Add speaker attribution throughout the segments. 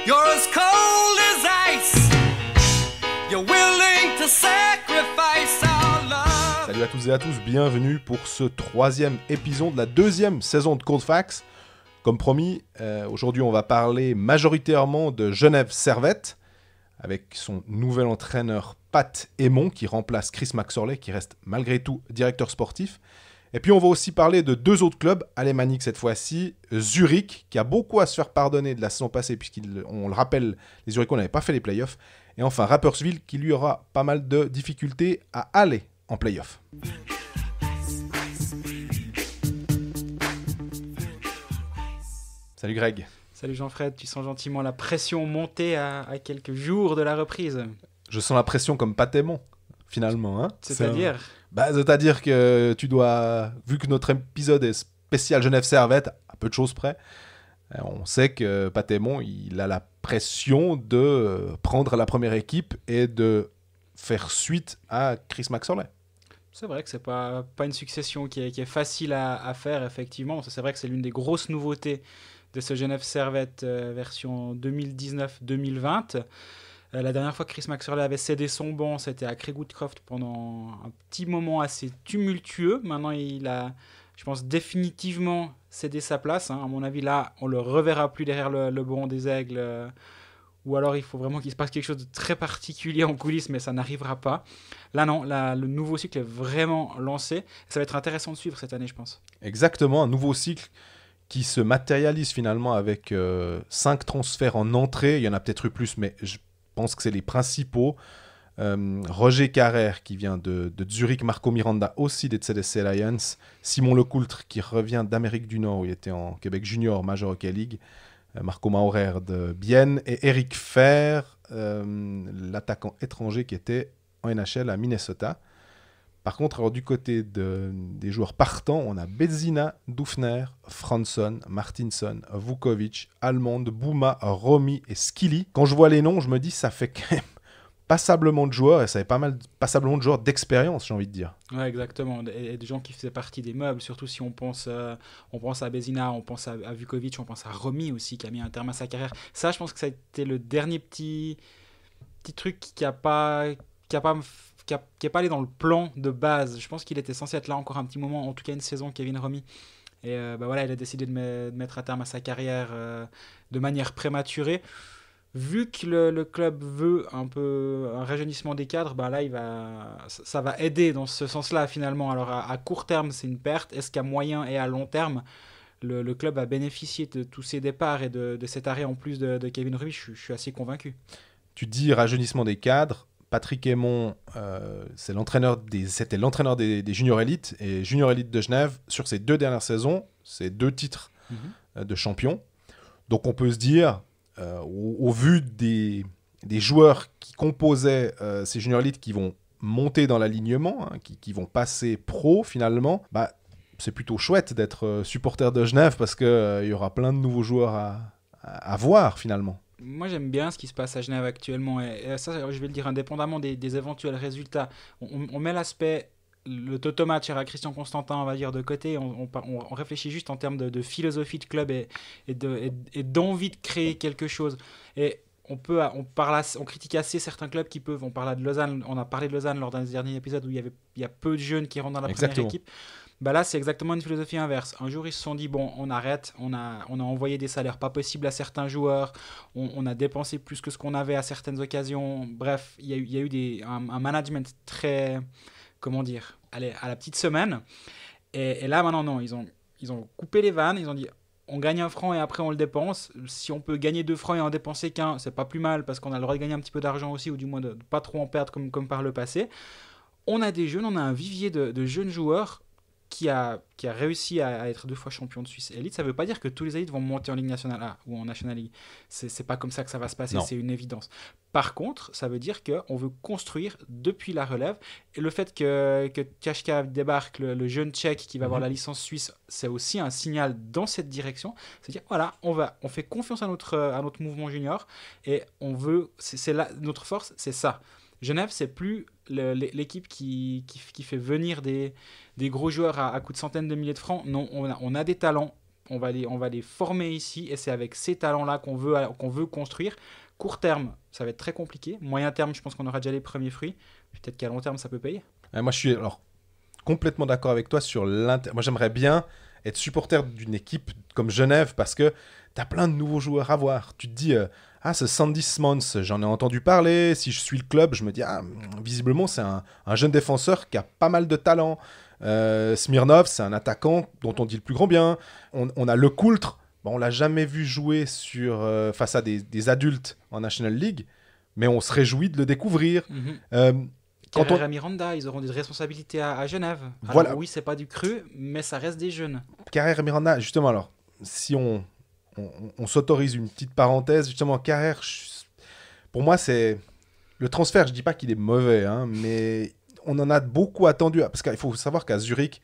Speaker 1: You're as cold as ice. You're willing to sacrifice our love.
Speaker 2: Salut à toutes et à tous, bienvenue pour ce 3e épisode de la 2e saison de Cold Facts. Comme promis, aujourd'hui on va parler majoritairement de Genève Servette, avec son nouvel entraîneur Pat Aymon qui remplace Chris McSorley, qui reste malgré tout directeur sportif. Et puis on va aussi parler de 2 autres clubs alémaniques cette fois-ci, Zurich, qui a beaucoup à se faire pardonner de la saison passée, puisqu'on le rappelle, les Zurichois n'avaient pas fait les playoffs. Et enfin Rapperswil, qui lui aura pas mal de difficultés à aller en playoffs. Salut Greg.
Speaker 3: Salut Jean-Fred, tu sens gentiment la pression monter à quelques jours de la reprise.
Speaker 2: Je sens la pression comme Pat Aymon, finalement. Hein.
Speaker 3: C'est-à-dire
Speaker 2: C'est-à-dire que tu dois, vu que notre épisode est spécial Genève Servette, à peu de choses près, on sait que Pat Aymon, il a la pression de prendre la première équipe et de faire suite à Chris McSorley.
Speaker 3: C'est vrai que c'est pas une succession qui est facile à faire, effectivement. C'est vrai que c'est l'une des grosses nouveautés de ce Genève Servette version 2019-2020. La dernière fois que Chris McSorley avait cédé son banc, c'était à Craig Woodcroft pendant un petit moment assez tumultueux. Maintenant, il a, je pense, définitivement cédé sa place. À mon avis, là, on ne le reverra plus derrière le banc des Aigles. Ou alors, il faut vraiment qu'il se passe quelque chose de très particulier en coulisses, mais ça n'arrivera pas. Là, non, le nouveau cycle est vraiment lancé. Ça va être intéressant de suivre cette année, je pense.
Speaker 2: Exactement, un nouveau cycle qui se matérialise finalement avec 5 transferts en entrée. Il y en a peut-être eu plus, mais je pense que c'est les principaux. Roger Carrère qui vient de Zurich, Marco Miranda aussi des CDC Lions, Simon Lecoultre qui revient d'Amérique du Nord où il était en Québec Junior Major Hockey League, Marco Maurer de Bienne et Eric Fer, l'attaquant étranger qui était en NHL à Minnesota. Par contre, alors, du côté des joueurs partants, on a Bedzina, Dufner, Franson, Martinson, Vukovic, Almond, Bouma, Romy et Skilly. Quand je vois les noms, je me dis ça fait quand même passablement de joueurs, et ça fait passablement de joueurs d'expérience, j'ai envie de dire.
Speaker 3: Ouais, exactement. Et des gens qui faisaient partie des meubles, surtout si on pense à Bedzina, on pense à Vukovic, on pense à Romy aussi, qui a mis un terme à sa carrière. Ça, je pense que ça a été le dernier petit truc qui n'est pas allé dans le plan de base. Je pense qu'il était censé être là encore un petit moment, en tout cas une saison, Kevin Romy. Et voilà, il a décidé de mettre un terme à sa carrière de manière prématurée. Vu que le club veut un peu un rajeunissement des cadres, là, ça va aider dans ce sens-là finalement. Alors à court terme, c'est une perte. Est-ce qu'à moyen et à long terme, le club va bénéficier de tous ces départs et de cet arrêt en plus de Kevin Romy? Je suis assez convaincu.
Speaker 2: Tu dis rajeunissement des cadres. Patrick Aymon, c'était l'entraîneur des Junior Elite et Junior Elite de Genève sur ces 2 dernières saisons, ces 2 titres de champion. Donc on peut se dire, au vu des joueurs qui composaient ces Junior Elite qui vont monter dans l'alignement, qui vont passer pro finalement, c'est plutôt chouette d'être supporter de Genève parce qu'il y aura plein de nouveaux joueurs à voir finalement.
Speaker 3: Moi, j'aime bien ce qui se passe à Genève actuellement. Et ça, je vais le dire indépendamment des éventuels résultats. On met l'aspect, le toto match à Christian Constantin, on va dire, de côté. On réfléchit juste en termes de philosophie de club et d'envie de créer quelque chose. Et on critique assez certains clubs qui peuvent. On parle de Lausanne. On a parlé de Lausanne lors d'un des derniers épisodes où il y a peu de jeunes qui rentrent dans la première équipe. Là, c'est exactement une philosophie inverse. Un jour, ils se sont dit, bon, on arrête, on a envoyé des salaires pas possibles à certains joueurs, on a dépensé plus que ce qu'on avait à certaines occasions. Bref, il y a eu un management très, comment dire, allez, à la petite semaine. Et là, maintenant, non, ils ont coupé les vannes, ils ont dit, on gagne 1 franc et après on le dépense. Si on peut gagner 2 francs et en dépenser qu'1, c'est pas plus mal parce qu'on a le droit de gagner un petit peu d'argent aussi, ou du moins de ne pas trop en perdre comme par le passé. On a des jeunes, on a un vivier de jeunes joueurs qui a réussi à être 2 fois champion de Suisse élite. Ça ne veut pas dire que tous les élites vont monter en Ligue nationale A ou en National League. C'est pas comme ça que ça va se passer, non. C'est une évidence. Par contre, ça veut dire qu'on veut construire depuis la relève. Et le fait que Tchachka débarque, le jeune Tchèque qui va avoir la licence suisse, c'est aussi un signal dans cette direction. C'est-à-dire, voilà, on fait confiance à notre mouvement junior et on veut... notre force, c'est ça. Genève, c'est plus l'équipe qui fait venir des gros joueurs à coups de centaines de milliers de francs. Non, on a des talents on va les former ici, et c'est avec ces talents-là qu'on veut construire. Court terme, ça va être très compliqué. Moyen terme, je pense qu'on aura déjà les premiers fruits. Peut-être qu'à long terme, ça peut payer.
Speaker 2: Moi, je suis alors complètement d'accord avec toi sur l'intérêt. Moi, j'aimerais bien être supporter d'une équipe comme Genève parce que tu as plein de nouveaux joueurs à voir. Tu te dis, ce Sandy Smons, j'en ai entendu parler. Si je suis le club, je me dis, visiblement, c'est un jeune défenseur qui a pas mal de talent. Smirnov, c'est un attaquant dont on dit le plus grand bien. On a Le Coultre. Bon, on l'a jamais vu jouer face à des adultes en National League, mais on se réjouit de le découvrir.
Speaker 3: Carrera Miranda, ils auront des responsabilités à Genève. Alors,
Speaker 2: voilà.
Speaker 3: Oui, c'est pas du cru, mais ça reste des jeunes.
Speaker 2: Carrera Miranda, justement, alors, si on s'autorise une petite parenthèse, justement, Carrera, pour moi, c'est... Le transfert, je dis pas qu'il est mauvais, hein, mais on en a beaucoup attendu. Parce qu'il faut savoir qu'à Zurich,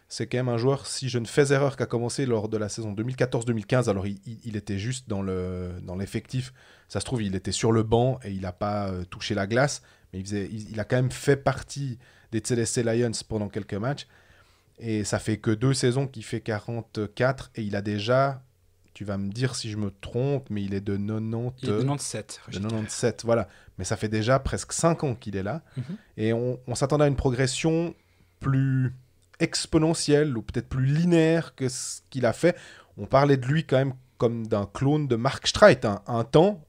Speaker 2: c'est quand même un joueur, si je ne fais erreur, qui a commencé lors de la saison 2014-2015. Alors, il était juste dans l'effectif. Ça se trouve, il était sur le banc et il n'a pas touché la glace. Mais il a quand même fait partie des Celeste Lions pendant quelques matchs. Et ça fait que 2 saisons qu'il fait 44. Et il a déjà, tu vas me dire si je me trompe, mais il est de 90...
Speaker 3: Il est de 97.
Speaker 2: De 97, voilà. Mais ça fait déjà presque 5 ans qu'il est là. Et on s'attendait à une progression plus exponentielle ou peut-être plus linéaire que ce qu'il a fait. On parlait de lui quand même comme d'un clone de Mark Streit. Un temps,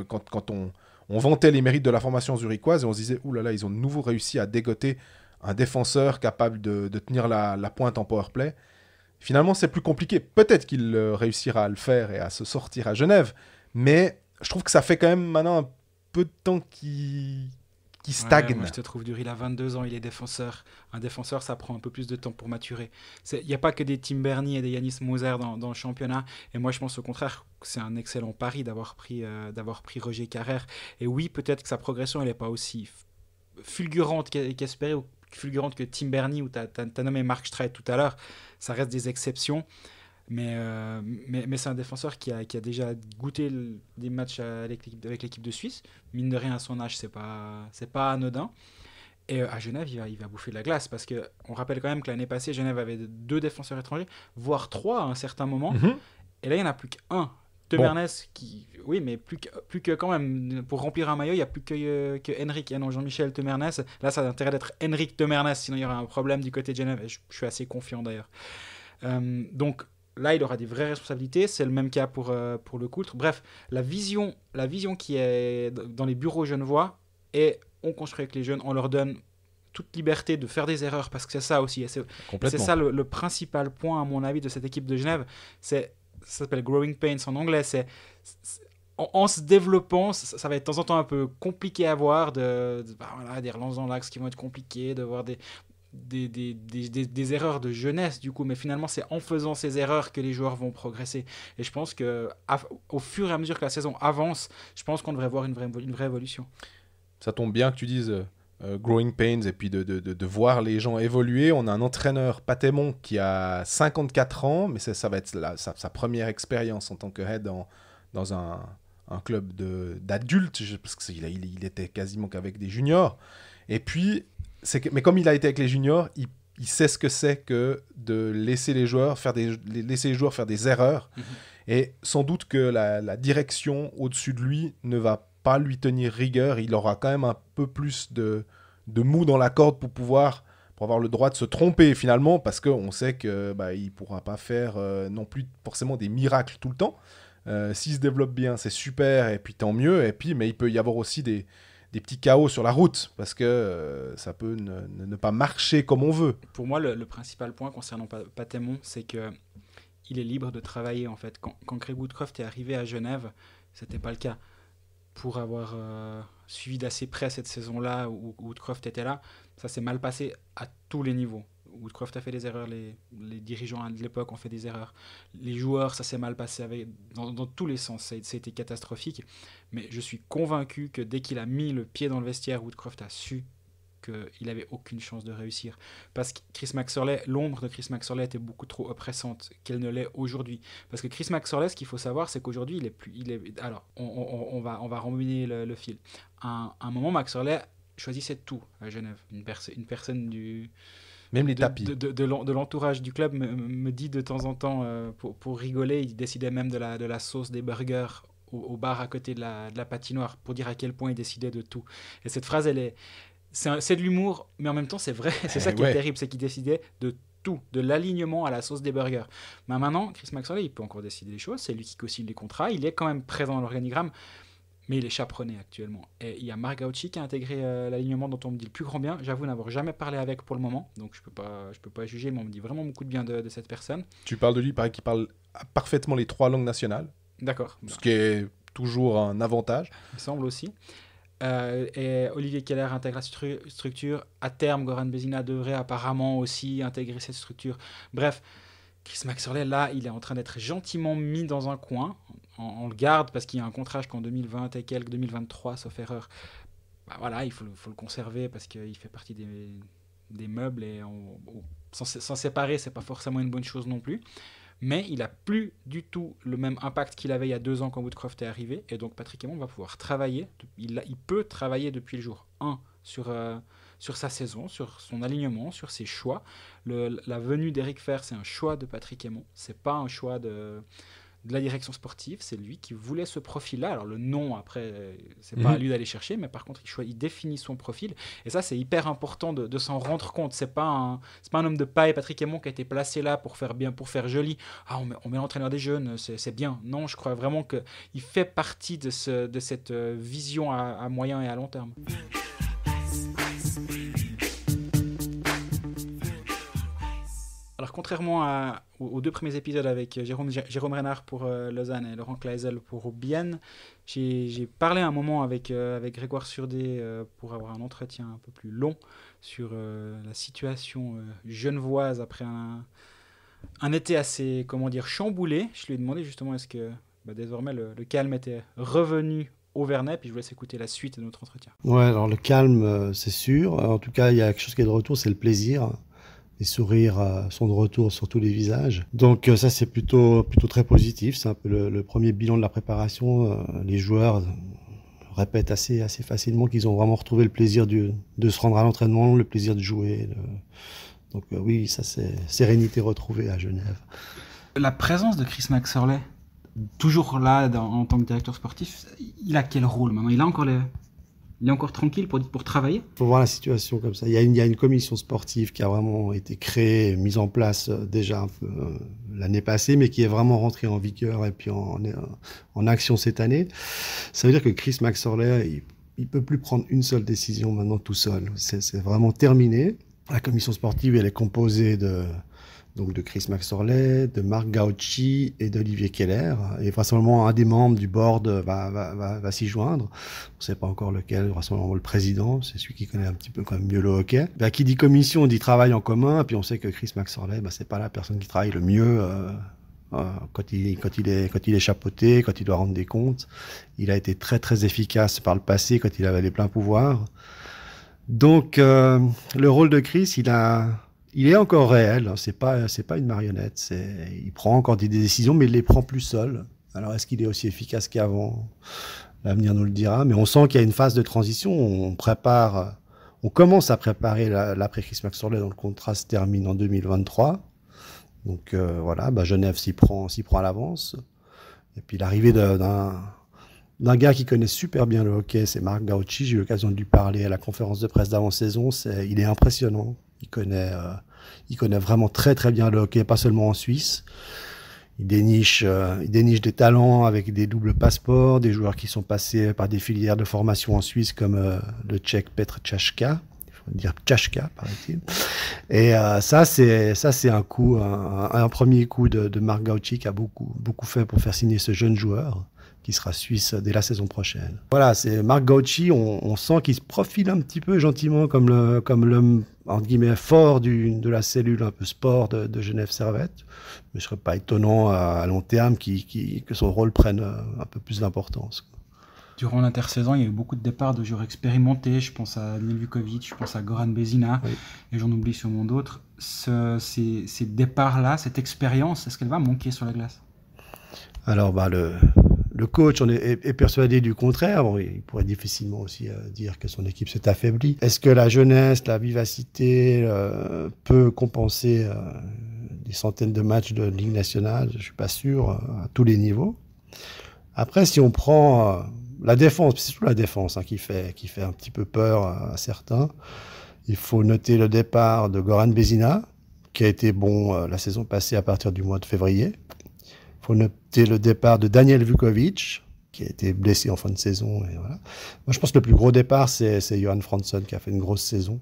Speaker 2: quand on vantait les mérites de la formation zurichoise et on se disait, oulala, ils ont de nouveau réussi à dégoter un défenseur capable de tenir la pointe en powerplay. Finalement, c'est plus compliqué. Peut-être qu'il réussira à le faire et à se sortir à Genève, mais je trouve que ça fait quand même maintenant un peu de temps qu'il stagne.
Speaker 3: Moi, je te trouve dur. Il a 22 ans, il est défenseur. Un défenseur, ça prend un peu plus de temps pour maturer. Il n'y a pas que des Tim Bernie et des Yanis Moser dans le championnat. Et moi, je pense au contraire que c'est un excellent pari d'avoir pris Roger Carrère. Et oui, peut-être que sa progression, elle n'est pas aussi fulgurante qu'espérée ou fulgurante que Tim Bernie ou tu as nommé Mark Streit tout à l'heure. Ça reste des exceptions. Mais c'est un défenseur qui a déjà goûté des matchs avec l'équipe de Suisse. Mine de rien, à son âge, c'est pas anodin. Et à Genève, il va bouffer de la glace. Parce qu'on rappelle quand même que l'année passée, Genève avait 2 défenseurs étrangers, voire 3 à un certain moment. Et là, il n'y en a plus qu'un. Temernes, qui... Oui, mais plus que quand même. Pour remplir un maillot, il n'y a plus que Henrik. Et non, Jean-Michel Temernes. Là, ça a intérêt d'être Henrik Temernes, sinon il y aura un problème du côté de Genève. Et je suis assez confiant d'ailleurs. Donc, là, il aura des vraies responsabilités. C'est le même cas pour Le Coultre. Bref, la vision qui est dans les bureaux genevois est on construit avec les jeunes, on leur donne toute liberté de faire des erreurs, parce que c'est ça aussi. C'est ça le principal point, à mon avis, de cette équipe de Genève. Ça s'appelle Growing Pains en anglais. En se développant, ça va être de temps en temps un peu compliqué à voir, des relances dans l'axe qui vont être compliquées, de voir des erreurs de jeunesse du coup, mais finalement c'est en faisant ces erreurs que les joueurs vont progresser. Et je pense que au fur et à mesure que la saison avance, je pense qu'on devrait voir une vraie évolution.
Speaker 2: Ça tombe bien que tu dises growing pains et puis de voir les gens évoluer. On a un entraîneur, Patémon, qui a 54 ans, mais ça va être sa première expérience en tant que head dans un club d'adultes, parce qu'il était quasiment qu'avec des juniors. Et puis mais comme il a été avec les juniors, il sait ce que c'est que de laisser les joueurs faire des erreurs. Et sans doute que la direction au-dessus de lui ne va pas lui tenir rigueur. Il aura quand même un peu plus de mou dans la corde pour avoir le droit de se tromper finalement, parce qu'on sait qu'il ne pourra pas faire non plus forcément des miracles tout le temps. S'il se développe bien, c'est super, et puis tant mieux. Mais il peut y avoir aussi des petits chaos sur la route, parce que ça peut ne pas marcher comme on veut.
Speaker 3: Pour moi, le principal point concernant Patémon, c'est qu'il est libre de travailler, en fait. Quand Craig Woodcroft est arrivé à Genève, c'était pas le cas. Pour avoir suivi d'assez près cette saison-là où Woodcroft était là, ça s'est mal passé à tous les niveaux. Woodcroft a fait des erreurs, les dirigeants de l'époque ont fait des erreurs, les joueurs, ça s'est mal passé dans tous les sens, ça a été catastrophique. Mais je suis convaincu que dès qu'il a mis le pied dans le vestiaire, Woodcroft a su qu'il n'avait aucune chance de réussir. Parce que l'ombre de Chris McSorley était beaucoup trop oppressante qu'elle ne l'est aujourd'hui. Parce que Chris McSorley, ce qu'il faut savoir, c'est qu'aujourd'hui, alors, on va rembobiner le fil. À un moment, McSorley choisissait tout à Genève. Une personne
Speaker 2: Même les tapis.
Speaker 3: de l'entourage du club me dit de temps en temps, pour rigoler, il décidait même de la sauce des burgers au bar à côté de la patinoire, pour dire à quel point il décidait de tout. Et cette phrase, c'est de l'humour, mais en même temps, c'est vrai. C'est ça qui est terrible, c'est qu'il décidait de tout, de l'alignement à la sauce des burgers. Mais maintenant, Chris McSorley, il peut encore décider des choses. C'est lui qui co-signe les contrats. Il est quand même présent dans l'organigramme, mais il est chaperonné actuellement. Et il y a Mark Gauchi qui a intégré l'alignement dont on me dit le plus grand bien. J'avoue n'avoir jamais parlé avec pour le moment, donc je peux pas juger, mais on me dit vraiment beaucoup de bien de cette personne.
Speaker 2: Tu parles de lui, pareil, qui parle parfaitement les 3 langues nationales.
Speaker 3: D'accord.
Speaker 2: Ce qui est toujours un avantage.
Speaker 3: Il me semble aussi. Et Olivier Keller intègre la structure. À terme, Goran Bezina devrait apparemment aussi intégrer cette structure. Bref, Chris McSorley, là, il est en train d'être gentiment mis dans un coin. On le garde parce qu'il y a un contrat jusqu'en 2020 et quelques, 2023, sauf erreur. Bah voilà, il faut le conserver parce qu'il fait partie des meubles et s'en séparer, c'est pas forcément une bonne chose non plus. Mais il n'a plus du tout le même impact qu'il avait il y a 2 ans quand Woodcroft est arrivé. Et donc Patrick Aymon va pouvoir travailler. Il peut travailler depuis le jour 1 sur sa saison, sur son alignement, sur ses choix. La venue d'Eric Fer, c'est un choix de Patrick Aymon. Ce n'est pas un choix de la direction sportive. C'est lui qui voulait ce profil-là. Alors le nom, après, c'est pas à lui d'aller chercher. Mais par contre, il définit son profil. Et ça, c'est hyper important de s'en rendre compte. C'est pas un homme de paille, Patrick Aymon, qui a été placé là pour faire bien, pour faire joli. Ah, on met l'entraîneur des jeunes, c'est bien. Non, je crois vraiment qu'il fait partie de cette vision à moyen et à long terme. Alors, contrairement aux 2 premiers épisodes avec Jérôme Renard pour Lausanne et Laurent Kleisel pour Bienne, j'ai parlé un moment avec Grégoire Surdé pour avoir un entretien un peu plus long sur la situation genevoise après un été assez, chamboulé. Je lui ai demandé justement est-ce que désormais le calme était revenu au Vernet, puis je vous laisse écouter la suite de notre entretien.
Speaker 4: Ouais, alors le calme, c'est sûr. En tout cas, il y a quelque chose qui est de retour, c'est le plaisir. Les sourires sont de retour sur tous les visages. Donc ça, c'est plutôt très positif. C'est un peu le premier bilan de la préparation. Les joueurs répètent assez facilement qu'ils ont vraiment retrouvé le plaisir de se rendre à l'entraînement, le plaisir de jouer. Donc oui, ça, c'est sérénité retrouvée à Genève.
Speaker 3: La présence de Chris McSorley, toujours là en tant que directeur sportif, il a quel rôle maintenant ? Il est encore tranquille pour travailler ?
Speaker 4: Il faut voir la situation comme ça. Il y a une commission sportive qui a vraiment été créée, mise en place déjà un peu l'année passée, mais qui est vraiment rentrée en vigueur et puis en action cette année. Ça veut dire que Chris McSorley, il peut plus prendre une seule décision maintenant tout seul. C'est vraiment terminé. La commission sportive, elle est composée de Chris McSorley, de Mark Gauchi et d'Olivier Keller. Et vraisemblablement, un des membres du board va s'y joindre. On ne sait pas encore lequel, vraisemblablement le président, c'est celui qui connaît un petit peu quand même mieux le hockey. Qui dit commission, dit travail en commun, puis on sait que Chris McSorley, c'est pas la personne qui travaille le mieux quand il est chapeauté, quand il doit rendre des comptes. Il a été très très efficace par le passé quand il avait les pleins pouvoirs. Donc, le rôle de Chris, il est encore réel, c'est pas une marionnette. Il prend encore des décisions, mais il les prend plus seul. Alors, est-ce qu'il est aussi efficace qu'avant ? L'avenir nous le dira. Mais on sent qu'il y a une phase de transition. On commence à préparer l'après Chris McSorley, dont le contrat se termine en 2023. Donc voilà, Genève s'y prend à l'avance. Et puis l'arrivée d'un gars qui connaît super bien le hockey, c'est Mark Gauchi. J'ai eu l'occasion de lui parler à la conférence de presse d'avant-saison. Il est impressionnant. Il connaît vraiment très très bien le hockey, pas seulement en Suisse. Il déniche des talents avec des doubles passeports, des joueurs qui sont passés par des filières de formation en Suisse comme le Tchèque Petr Tchachka. Il faut dire Tchachka, paraît-il. Et ça c'est un premier coup de Mark Gauchi qui a beaucoup fait pour faire signer ce jeune joueur, qui sera suisse dès la saison prochaine. Voilà, c'est Mark Gauchi, on sent qu'il se profile un petit peu gentiment comme l'homme, entre guillemets, fort de la cellule un peu sport de Genève Servette. Mais ce ne serait pas étonnant à long terme que son rôle prenne un peu plus d'importance.
Speaker 3: Durant l'intersaison, il y a eu beaucoup de départs de joueurs expérimentés. Je pense à Neil Vukovic, je pense à Goran Bezina, oui. Et j'en oublie sûrement d'autres. Ces départs-là, cette expérience, est-ce qu'elle va manquer sur la glace ?
Speaker 4: Alors, le Le coach est persuadé du contraire. Bon, il pourrait difficilement aussi dire que son équipe s'est affaiblie. Est-ce que la jeunesse, la vivacité peut compenser des centaines de matchs de Ligue nationale? Je suis pas sûr à tous les niveaux. Après, si on prend la défense, c'est surtout la défense qui fait un petit peu peur à certains. Il faut noter le départ de Goran Bezina, qui a été bon la saison passée à partir du mois de février. Il faut noter le départ de Daniel Vukovic, qui a été blessé en fin de saison. Et voilà. Moi, je pense que le plus gros départ, c'est Johan Franson, qui a fait une grosse saison.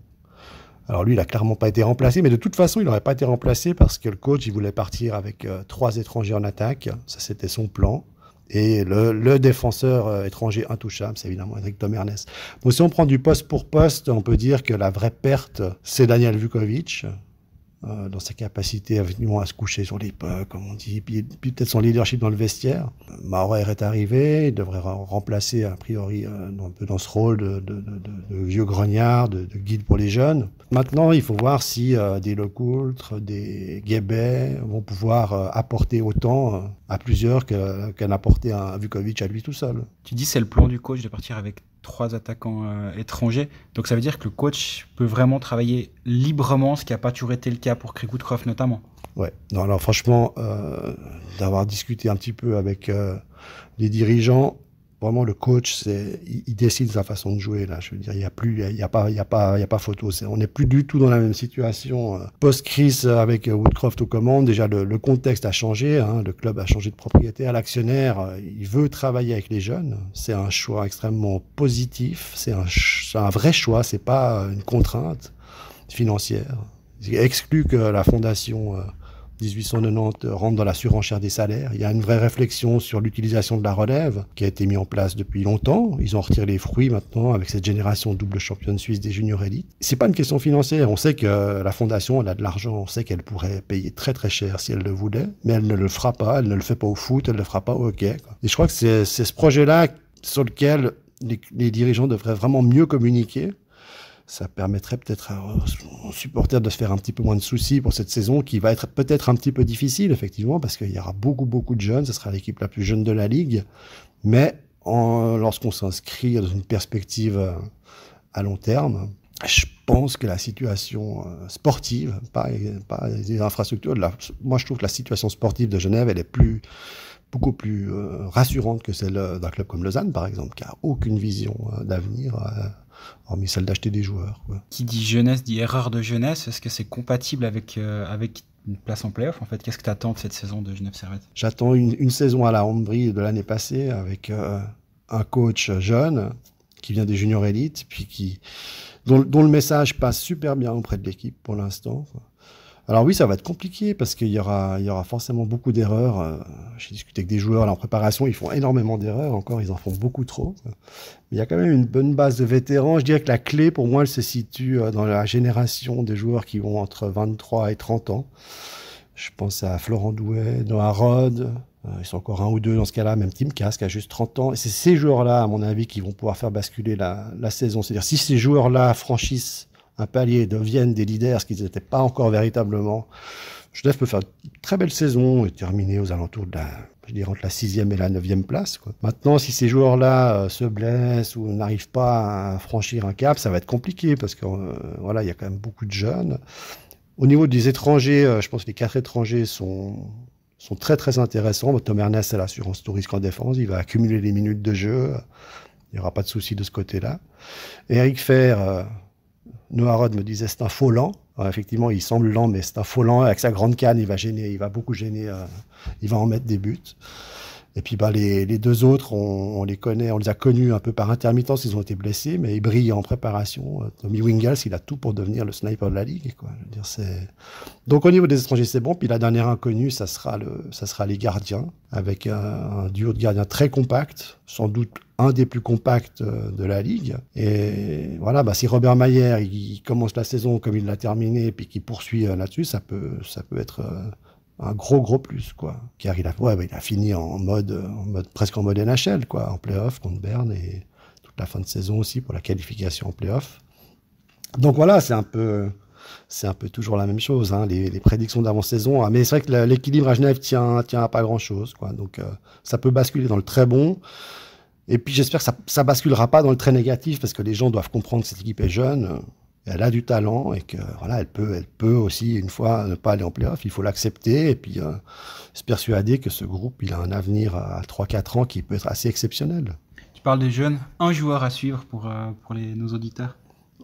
Speaker 4: Alors lui, il n'a clairement pas été remplacé, mais de toute façon, il n'aurait pas été remplacé parce que le coach, il voulait partir avec 3 étrangers en attaque. Ça, c'était son plan. Et le défenseur étranger intouchable, c'est évidemment Henrik Tom Ernest. Donc si on prend du poste pour poste, on peut dire que la vraie perte, c'est Daniel Vukovic, dans sa capacité à se coucher sur les pas, comme on dit, puis peut-être son leadership dans le vestiaire. Maurer est arrivé, il devrait remplacer a priori un peu dans ce rôle de vieux grognard, de guide pour les jeunes. Maintenant, il faut voir si des Lecoultre, des Guébet vont pouvoir apporter autant à plusieurs qu'un apporté un Vukovic à lui tout seul.
Speaker 3: Tu dis c'est le plan du coach de partir avec 3 attaquants étrangers. Donc ça veut dire que le coach peut vraiment travailler librement, ce qui n'a pas toujours été le cas pour Krikoudkov notamment.
Speaker 4: Ouais. Non, alors franchement, d'avoir discuté un petit peu avec les dirigeants, vraiment le coach, il décide sa façon de jouer là. Je veux dire, il y a pas photo. On n'est plus du tout dans la même situation post-crise avec Woodcroft aux commandes. Déjà le contexte a changé, le club a changé de propriétaire. L'actionnaire, il veut travailler avec les jeunes. C'est un choix extrêmement positif. C'est un vrai choix. C'est pas une contrainte financière. Il exclut que la fondation 1890 rentre dans la surenchère des salaires. Il y a une vraie réflexion sur l'utilisation de la relève qui a été mise en place depuis longtemps. Ils en retirent les fruits maintenant avec cette génération double championne suisse des juniors élites. C'est pas une question financière. On sait que la fondation, elle a de l'argent. On sait qu'elle pourrait payer très très cher si elle le voulait, mais elle ne le fera pas. Elle ne le fait pas au foot, elle ne le fera pas au hockey. Et je crois que c'est ce projet-là sur lequel les dirigeants devraient vraiment mieux communiquer. Ça permettrait peut-être aux supporters de se faire un petit peu moins de soucis pour cette saison qui va être peut-être un petit peu difficile, effectivement, parce qu'il y aura beaucoup de jeunes. Ce sera l'équipe la plus jeune de la Ligue. Mais lorsqu'on s'inscrit dans une perspective à long terme, je pense que la situation sportive, pas les infrastructures, moi je trouve que la situation sportive de Genève, elle est beaucoup plus rassurante que celle d'un club comme Lausanne, par exemple, qui a aucune vision d'avenir, hormis celle d'acheter des joueurs. Quoi.
Speaker 3: Qui dit jeunesse dit erreur de jeunesse. Est-ce que c'est compatible avec une place en play-off en fait? Qu'est-ce que tu attends de cette saison de Genève Servette? J'attends
Speaker 4: une saison à la Hongrie de l'année passée avec un coach jeune qui vient des juniors élites, puis dont le message passe super bien auprès de l'équipe pour l'instant. Alors oui, ça va être compliqué parce qu'il y aura forcément beaucoup d'erreurs. J'ai discuté avec des joueurs là, en préparation, ils font énormément d'erreurs encore, ils en font beaucoup trop. Mais il y a quand même une bonne base de vétérans. Je dirais que la clé, pour moi, elle se situe dans la génération des joueurs qui vont entre 23 et 30 ans. Je pense à Florent Douet, Noah Rod, ils sont encore un ou deux dans ce cas-là, même Tim Kask a juste 30 ans. Et c'est ces joueurs-là, à mon avis, qui vont pouvoir faire basculer la saison. C'est-à-dire si ces joueurs-là franchissent un palier, deviennent des leaders, ce qu'ils n'étaient pas encore véritablement, Genève peut faire une très belle saison et terminer aux alentours de entre la 6e et la 9e place. Quoi. Maintenant, si ces joueurs-là se blessent ou n'arrivent pas à franchir un cap, ça va être compliqué parce que voilà, il y a quand même beaucoup de jeunes. Au niveau des étrangers, je pense que les 4 étrangers sont très très intéressants. Tom Ernest, c'est l'assurance tout risque en défense, il va accumuler les minutes de jeu, il n'y aura pas de souci de ce côté-là. Et Eric Fer, Noah Rod me disait c'est un faux lent. Alors, effectivement, il semble lent, mais c'est un faux lent. Avec sa grande canne, il va beaucoup gêner, il va en mettre des buts. Et puis les 2 autres, on les connaît, on les a connus un peu par intermittence, ils ont été blessés, mais ils brillent en préparation. Tommy Wingels, il a tout pour devenir le sniper de la Ligue. Quoi. Je veux dire, donc au niveau des étrangers, c'est bon. Puis la dernière inconnue, ça sera les gardiens, avec un duo de gardiens très compact, sans doute un des plus compacts de la Ligue. Et voilà, si Robert Mayer, il commence la saison comme il l'a terminée, puis qu'il poursuit là-dessus, ça peut être un gros plus, quoi. Car il a fini presque en mode NHL, quoi, en play-off contre Berne et toute la fin de saison aussi pour la qualification en play-off. Donc voilà, c'est un peu c'est un peu toujours la même chose, hein, les prédictions d'avant-saison. Mais c'est vrai que l'équilibre à Genève tient à pas grand-chose, quoi. Donc, ça peut basculer dans le très bon. Et puis, j'espère que ça basculera pas dans le très négatif, parce que les gens doivent comprendre que cette équipe est jeune, elle a du talent, et que voilà, elle peut aussi, une fois, ne pas aller en play-off. Il faut l'accepter, et puis se persuader que ce groupe, il a un avenir à 3-4 ans qui peut être assez exceptionnel.
Speaker 3: Tu parles des jeunes, un joueur à suivre pour nos auditeurs.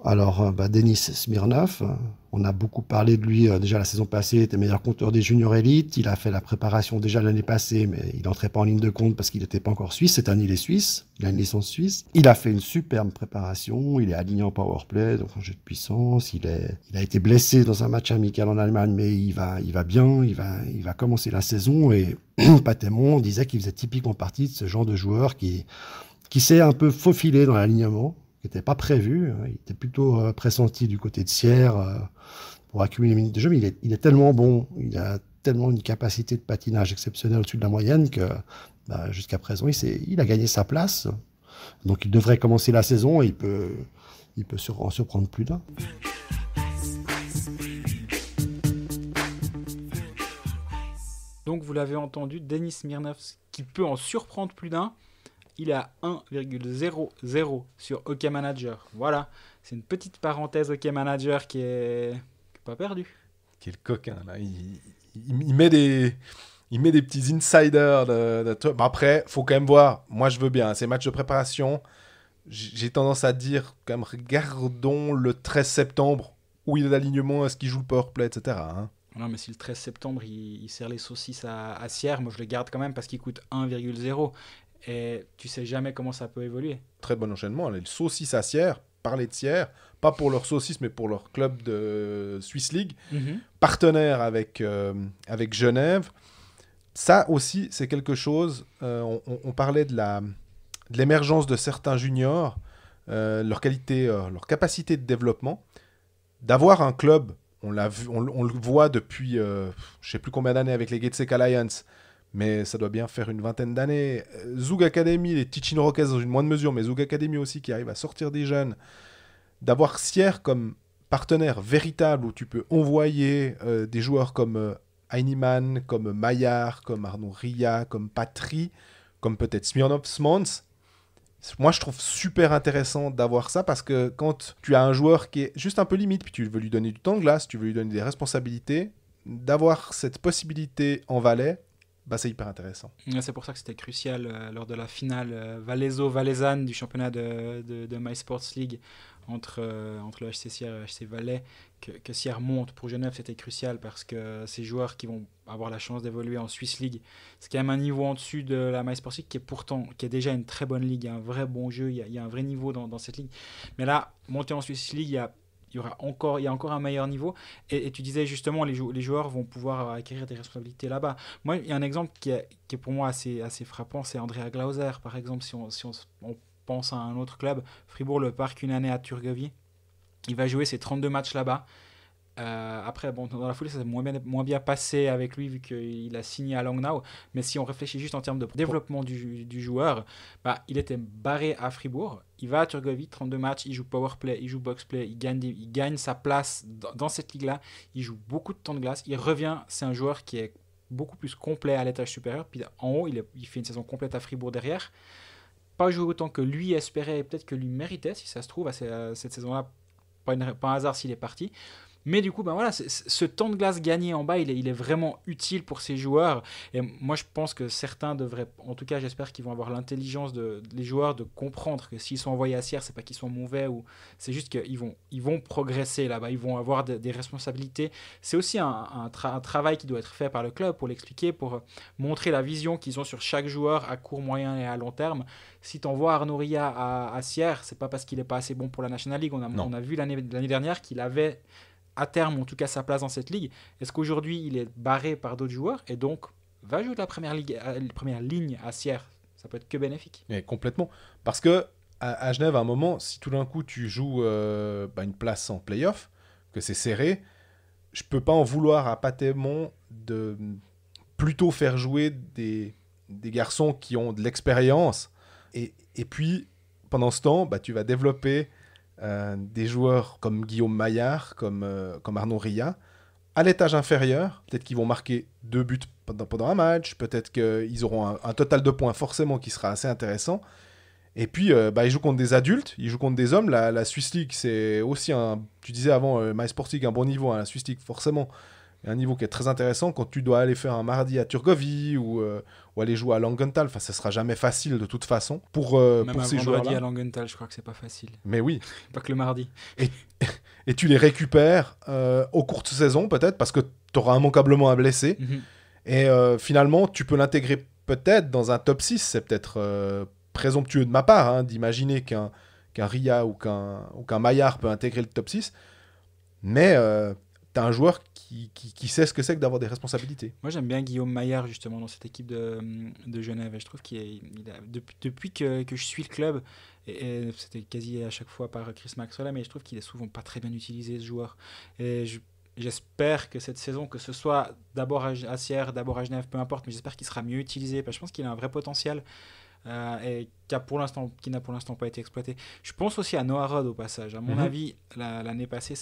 Speaker 4: Alors, Denis Smirnov, on a beaucoup parlé de lui déjà la saison passée, il était meilleur compteur des juniors élites, il a fait la préparation déjà l'année passée, mais il n'entrait pas en ligne de compte parce qu'il n'était pas encore suisse. Cette année, il est suisse, il a une licence suisse. Il a fait une superbe préparation, il est aligné en powerplay, donc en jeu de puissance, il a été blessé dans un match amical en Allemagne, mais il va bien, il va commencer la saison, et Patémon disait qu'il faisait typiquement partie de ce genre de joueur qui s'est un peu faufilé dans l'alignement, qui n'était pas prévu. Il était plutôt pressenti du côté de Sierre pour accumuler les minutes de jeu, mais il est tellement bon, il a tellement une capacité de patinage exceptionnelle au-dessus de la moyenne que jusqu'à présent, il a gagné sa place. Donc il devrait commencer la saison et il peut en surprendre plus d'un.
Speaker 3: Donc vous l'avez entendu, Denis Smirnov qui peut en surprendre plus d'un. Il est à 1,00 sur OK Manager. Voilà, c'est une petite parenthèse OK Manager qui est pas perdu.
Speaker 2: Quel coquin, là. Il met des petits insiders. Après, faut quand même voir. Moi, je veux bien. Ces matchs de préparation, j'ai tendance à dire, quand même, regardons le 13 septembre, où il est l'alignement, est-ce qu'il joue le powerplay, etc. Hein.
Speaker 3: Non, mais si le 13 septembre, il sert les saucisses à Sierre, moi je le garde quand même parce qu'il coûte 1,0. Et tu sais jamais comment ça peut évoluer.
Speaker 2: Très bon enchaînement. Les saucisses à Sierre, parler de Sierre, pas pour leurs saucisses, mais pour leur club de Swiss League, partenaire avec Genève. Ça aussi, c'est quelque chose. On parlait de l'émergence de certains juniors, leur qualité, leur capacité de développement. D'avoir un club, on le voit depuis je sais plus combien d'années avec les Gatesec Alliance, mais ça doit bien faire une vingtaine d'années. Zug Academy, les Tichin Rockets dans une moindre mesure, mais Zug Academy aussi qui arrive à sortir des jeunes. D'avoir Sierre comme partenaire véritable où tu peux envoyer des joueurs comme Heinemann, comme Maillard, comme Arnaud Ria, comme Patry, comme peut-être Smirnov Smans. Moi, je trouve super intéressant d'avoir ça parce que quand tu as un joueur qui est juste un peu limite, puis tu veux lui donner du temps de glace, tu veux lui donner des responsabilités, d'avoir cette possibilité en Valais, c'est hyper intéressant.
Speaker 3: C'est pour ça que c'était crucial lors de la finale Valaiso-Valaisanne du championnat de MySports League entre le HC Sierre et le HC Valais, que Sierre monte pour Genève. C'était crucial parce que ces joueurs qui vont avoir la chance d'évoluer en Swiss League, c'est quand même un niveau en dessus de la MySports League qui est déjà une très bonne ligue, il y a un vrai bon jeu, il y a un vrai niveau dans cette ligue. Mais là, monter en Swiss League, il y a encore un meilleur niveau, et tu disais justement les joueurs vont pouvoir acquérir des responsabilités là-bas. Moi, il y a un exemple qui est pour moi assez frappant, c'est Andrea Glauser par exemple. Si on pense à un autre club, Fribourg le Parc, une année à Turgovie, il va jouer ses 32 matchs là-bas. Après, dans la foulée, ça s'est moins bien passé avec lui vu qu'il a signé à Langnau. Mais si on réfléchit juste en termes de développement du joueur, il était barré à Fribourg. Il va à Turgovie, 32 matchs, il joue powerplay, il joue boxplay, il gagne sa place dans cette ligue-là. Il joue beaucoup de temps de glace. Il revient, c'est un joueur qui est beaucoup plus complet à l'étage supérieur. Puis en haut, il fait une saison complète à Fribourg derrière. Pas joué autant que lui espérait et peut-être que lui méritait, si ça se trouve, à cette saison-là. Pas un hasard s'il est parti. Mais du coup, ce temps de glace gagné en bas, il est vraiment utile pour ces joueurs. Et moi, je pense que certains devraient, en tout cas, j'espère qu'ils vont avoir l'intelligence les joueurs de comprendre que s'ils sont envoyés à Sierre, c'est pas qu'ils sont mauvais, ou c'est juste qu'ils vont progresser là-bas, ils vont avoir des responsabilités. C'est aussi un travail qui doit être fait par le club pour l'expliquer, pour montrer la vision qu'ils ont sur chaque joueur à court, moyen et à long terme. Si tu envoies Arnaud Ria à Sierre, c'est pas parce qu'il est pas assez bon pour la National League. On a vu l'année dernière qu'il avait à terme, en tout cas, sa place dans cette ligue. Est-ce qu'aujourd'hui, il est barré par d'autres joueurs et donc va jouer la première ligne à Sierre? Ça peut être que bénéfique.
Speaker 2: Et complètement. Parce que à Genève, à un moment, si tout d'un coup, tu joues une place en play-off, que c'est serré, je peux pas en vouloir à Patémon de plutôt faire jouer des garçons qui ont de l'expérience. Et puis, pendant ce temps, tu vas développer des joueurs comme Guillaume Maillard, comme Arnaud Ria, à l'étage inférieur. Peut-être qu'ils vont marquer 2 buts pendant un match, peut-être qu'ils auront un total de points forcément qui sera assez intéressant. Et puis, ils jouent contre des adultes, ils jouent contre des hommes. La Swiss League, c'est aussi tu disais avant, MySports League, un bon niveau. Hein. La Swiss League, forcément, un niveau qui est très intéressant. Quand tu dois aller faire un mardi à Turgovie ou aller jouer à Langenthal, enfin, ça sera jamais facile de toute façon pour
Speaker 3: Même
Speaker 2: ces
Speaker 3: un
Speaker 2: joueurs-là.
Speaker 3: vendredi à Langenthal, je crois que c'est pas facile.
Speaker 2: Mais oui.
Speaker 3: Pas que le mardi.
Speaker 2: Et tu les récupères au cours de saison, peut-être, parce que tu auras immanquablement un blessé. Et finalement, tu peux l'intégrer peut-être dans un top 6. C'est peut-être présomptueux de ma part hein, d'imaginer qu'un Ria ou qu'un Maillard peut intégrer le top 6. Mais tu as un joueur qui sait ce que c'est que d'avoir des responsabilités.
Speaker 3: Moi, j'aime bien Guillaume Maillard, justement, dans cette équipe de Genève. Et je trouve depuis que je suis le club, et c'était quasi à chaque fois par Chris Maxwell, mais je trouve qu'il est souvent pas très bien utilisé, ce joueur. Et j'espère que cette saison, que ce soit d'abord à Sierre, d'abord à Genève, peu importe, mais j'espère qu'il sera mieux utilisé. Parce que je pense qu'il a un vrai potential. Et qui n'a pour l'instant pas été exploité. Je pense aussi à Noah Rudd au passage. À mon avis, l'année passée,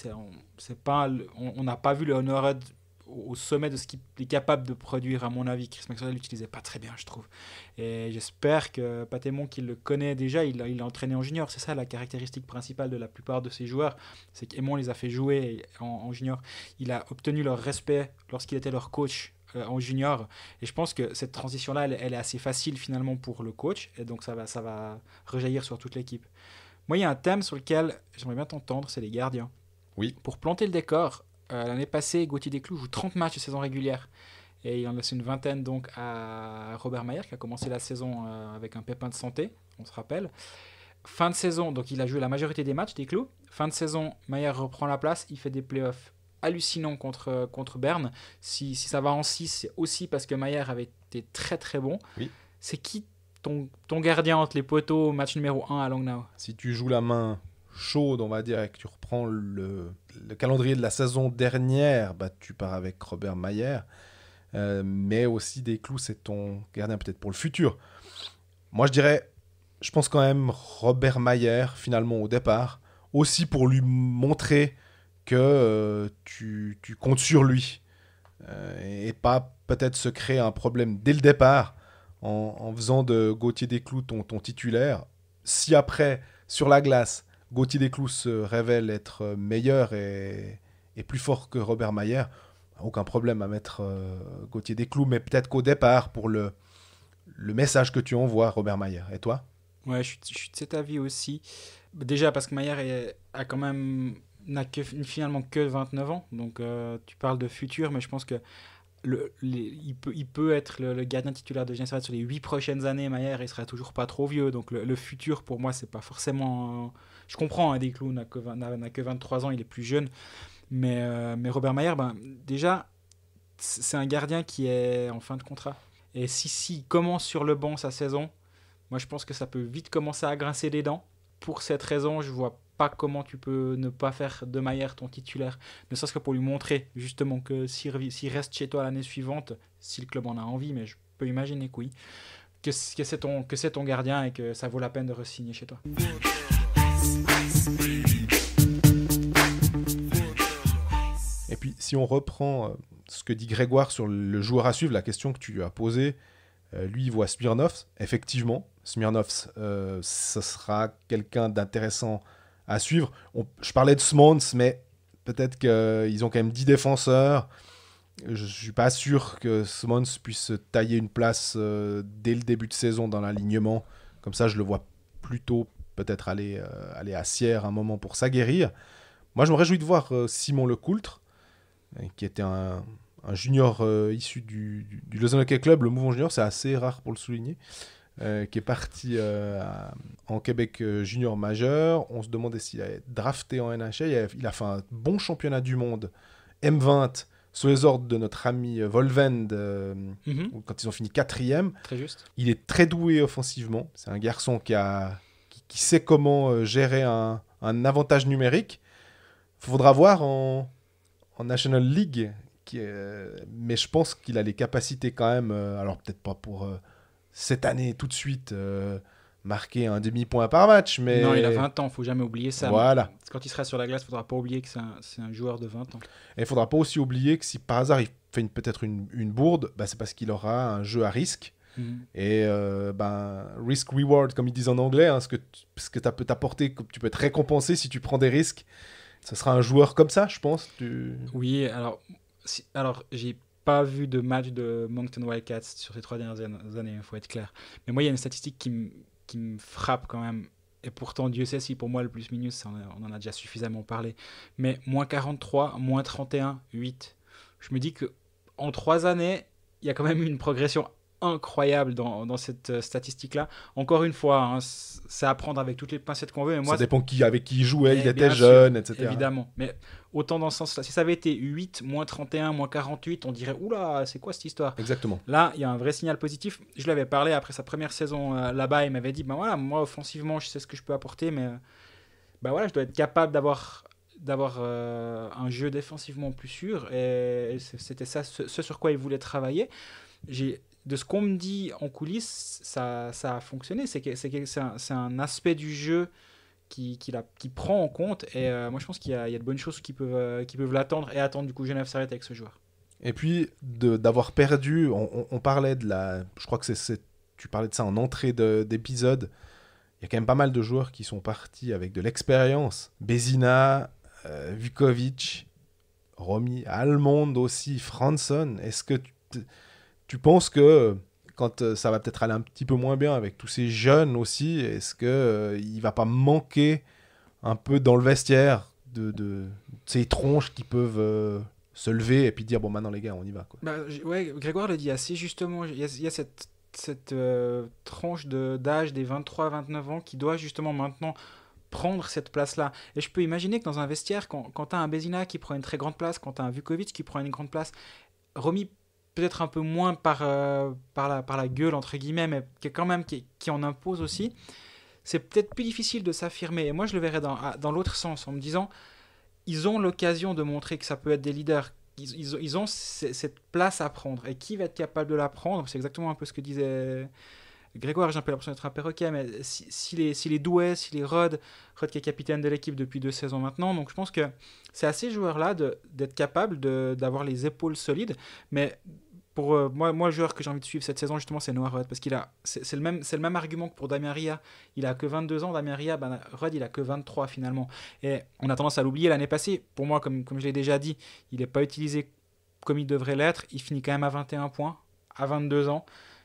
Speaker 3: on n'a pas vu le Noah Rudd au sommet de ce qu'il est capable de produire. À mon avis, Chris Maxwell l'utilisait pas très bien, je trouve. Et j'espère que Patémon, qui le connaît déjà, il l'a entraîné en junior. C'est ça la caractéristique principale de la plupart de ces joueurs, c'est qu'Aimon les a fait jouer en junior. Il a obtenu leur respect lorsqu'il était leur coach en junior, et je pense que cette transition là elle est assez facile finalement pour le coach, et donc ça va rejaillir sur toute l'équipe. Moi, il y a un thème sur lequel j'aimerais bien t'entendre, c'est les gardiens.
Speaker 2: Oui.
Speaker 3: Pour planter le décor, l'année passée, Gauthier Desclous joue 30 matchs de saison régulière, et il en laisse une vingtaine donc à Robert Maillard, qui a commencé la saison avec un pépin de santé, on se rappelle. Fin de saison, donc il a joué la majorité des matchs, Desclous. Fin de saison, Maillard reprend la place, il fait des playoffs hallucinant contre Berne. Si ça va en 6, c'est aussi parce que Maillard avait été très très bon.
Speaker 2: Oui.
Speaker 3: C'est qui ton gardien entre les poteaux, match numéro 1 à Langnau?
Speaker 2: Si tu joues la main chaude, on va dire, et que tu reprends le calendrier de la saison dernière, tu pars avec Robert Maillard. Mais aussi Desclous, c'est ton gardien peut-être pour le futur. Moi, je pense quand même Robert Maillard, finalement, au départ, aussi pour lui montrer que tu comptes sur lui et pas peut-être se créer un problème dès le départ en faisant de Gauthier Desclous ton titulaire. Si après, sur la glace, Gauthier Desclous se révèle être meilleur et plus fort que Robert Maillard, aucun problème à mettre Gauthier Desclous, mais peut-être qu'au départ, pour le message que tu envoies, Robert Maillard. Et toi ?
Speaker 3: Ouais, je suis de cet avis aussi. Déjà parce que Maillard n'a finalement que 29 ans, donc tu parles de futur, mais je pense que il peut être le gardien titulaire de Genève sur les 8 prochaines années. Maillard, il sera toujours pas trop vieux, donc le futur pour moi c'est pas forcément... Je comprends, hein, Desclous n'a que 23 ans, il est plus jeune, mais Robert Maillard, déjà c'est un gardien qui est en fin de contrat, et si commence sur le banc sa saison, moi je pense que ça peut vite commencer à grincer des dents. Pour cette raison, je vois pas comment tu peux ne pas faire de Maillard ton titulaire, ne serait-ce que pour lui montrer justement que s'il reste chez toi l'année suivante, si le club en a envie, mais je peux imaginer que oui, que c'est ton gardien et que ça vaut la peine de re-signer chez toi.
Speaker 2: Et puis si on reprend ce que dit Grégoire sur le joueur à suivre, la question que tu lui as posée, lui il voit Smirnov, effectivement, Smirnov ce sera quelqu'un d'intéressant à suivre. Je parlais de Smons, mais peut-être qu'ils ont quand même 10 défenseurs. Je ne suis pas sûr que Smons puisse tailler une place dès le début de saison dans l'alignement. Comme ça, je le vois plutôt peut-être aller à Sierre un moment pour s'aguerrir. Moi, je me réjouis de voir Simon Lecoultre, qui était un junior issu du Lausanne Hockey Club. Le mouvement junior, c'est assez rare pour le souligner. Qui est parti en Québec junior majeur. On se demandait s'il allait être drafté en NHL. Il a fait un bon championnat du monde M20 sous les ordres de notre ami Volvend quand ils ont fini 4e.
Speaker 3: Très juste.
Speaker 2: Il est très doué offensivement. C'est un garçon qui sait comment gérer un avantage numérique. Il faudra voir en National League. Mais je pense qu'il a les capacités quand même, alors peut-être pas pour... cette année tout de suite marquer un demi-point par match. Mais...
Speaker 3: Non, il a 20 ans, il ne faut jamais oublier ça.
Speaker 2: Voilà.
Speaker 3: Quand il sera sur la glace, il ne faudra pas oublier que c'est un joueur de 20 ans.
Speaker 2: Et il ne faudra pas aussi oublier que si par hasard il fait peut-être une bourde, c'est parce qu'il aura un jeu à risque. Et risk-reward, comme ils disent en anglais, ce que tu peux t'apporter, tu peux être récompensé si tu prends des risques. Ce sera un joueur comme ça, je pense.
Speaker 3: Oui, alors j'ai pas vu de match de Moncton Wildcats sur ces 3 dernières années, il faut être clair. Mais moi, il y a une statistique qui me frappe quand même. Et pourtant, Dieu sait si pour moi le plus-minus, on en a déjà suffisamment parlé. Mais moins 43, moins 31, 8. Je me dis qu'en 3 années, il y a quand même eu une progression incroyable dans cette statistique-là. Encore une fois, c'est à prendre avec toutes les pincettes qu'on veut. Mais moi,
Speaker 2: ça dépend avec qui il jouait, il était jeune, etc.
Speaker 3: Évidemment. Mais autant dans ce sens-là. Si ça avait été 8, moins 31, moins 48, on dirait « Oula, c'est quoi cette histoire ?»
Speaker 2: Exactement.
Speaker 3: Là, il y a un vrai signal positif. Je lui avais parlé après sa première saison là-bas. Il m'avait dit « Voilà, moi, offensivement, je sais ce que je peux apporter, mais voilà, je dois être capable d'avoir un jeu défensivement plus sûr. » Et c'était ça, ce sur quoi il voulait travailler. De ce qu'on me dit en coulisses, ça a fonctionné. C'est un aspect du jeu qui prend en compte. Et moi, je pense qu'il y a de bonnes choses qui peuvent l'attendre et attendre du coup Genève Servette avec ce joueur.
Speaker 2: Et puis, d'avoir perdu, on parlait je crois que tu parlais de ça en entrée d'épisode. Il y a quand même pas mal de joueurs qui sont partis avec de l'expérience. Bézina, Vukovic, Romy, Almond aussi, Franson. Est-ce que tu penses que quand ça va peut-être aller un petit peu moins bien avec tous ces jeunes aussi, est-ce qu'il ne va pas manquer un peu dans le vestiaire de ces tronches qui peuvent se lever et puis dire « Bon, maintenant les gars, on y va ».
Speaker 3: Ouais, Grégoire le dit assez justement. Il y a cette tranche d'âge des 23-29 ans qui doit justement maintenant prendre cette place-là. Et je peux imaginer que dans un vestiaire, quand tu as un Bézina qui prend une très grande place, quand tu as un Vukovic qui prend une grande place, Romy peut-être un peu moins par la gueule, entre guillemets, mais qui en impose aussi, c'est peut-être plus difficile de s'affirmer. Et moi, je le verrais dans l'autre sens, en me disant, ils ont l'occasion de montrer que ça peut être des leaders. Ils ont cette place à prendre. Et qui va être capable de la prendre ? C'est exactement un peu ce que disait Grégoire. J'ai un peu l'impression d'être un perroquet, mais si les Douai, si les Rod qui est capitaine de l'équipe depuis 2 saisons maintenant, donc je pense que c'est à ces joueurs-là d'être capable d'avoir les épaules solides. Mais pour moi, le joueur que j'ai envie de suivre cette saison, justement, c'est Noah Rod, parce c'est le même argument que pour Damien Ria. Il a que 22 ans, Damien Ria, Rod, il a que 23 finalement. Et on a tendance à l'oublier l'année passée. Pour moi, comme je l'ai déjà dit, il n'est pas utilisé comme il devrait l'être. Il finit quand même à 21 points, à 22 ans.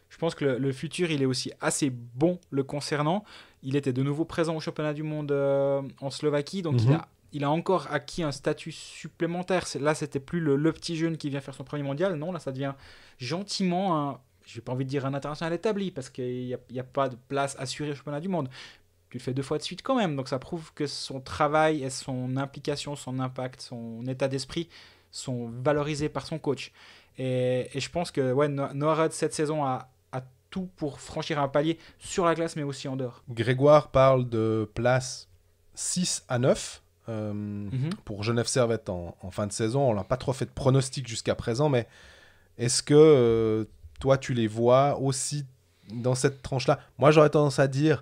Speaker 3: Je pense que le futur, il est aussi assez bon le concernant. Il était de nouveau présent au championnat du monde en Slovaquie, donc il a encore acquis un statut supplémentaire. Là, c'était plus le petit jeune qui vient faire son premier mondial. Non, là, ça devient gentiment je n'ai pas envie de dire un international établi, parce qu'il n'y a pas de place assurée au championnat du monde. Tu le fais 2 fois de suite quand même. Donc, ça prouve que son travail et son implication, son impact, son état d'esprit sont valorisés par son coach. Et je pense que Noah Rod, cette saison, a tout pour franchir un palier sur la glace, mais aussi en dehors.
Speaker 2: Grégoire parle de place 6 à 9 pour Genève Servette en fin de saison. On n'a pas trop fait de pronostic jusqu'à présent, mais est-ce que toi, tu les vois aussi dans cette tranche-là ? Moi, j'aurais tendance à dire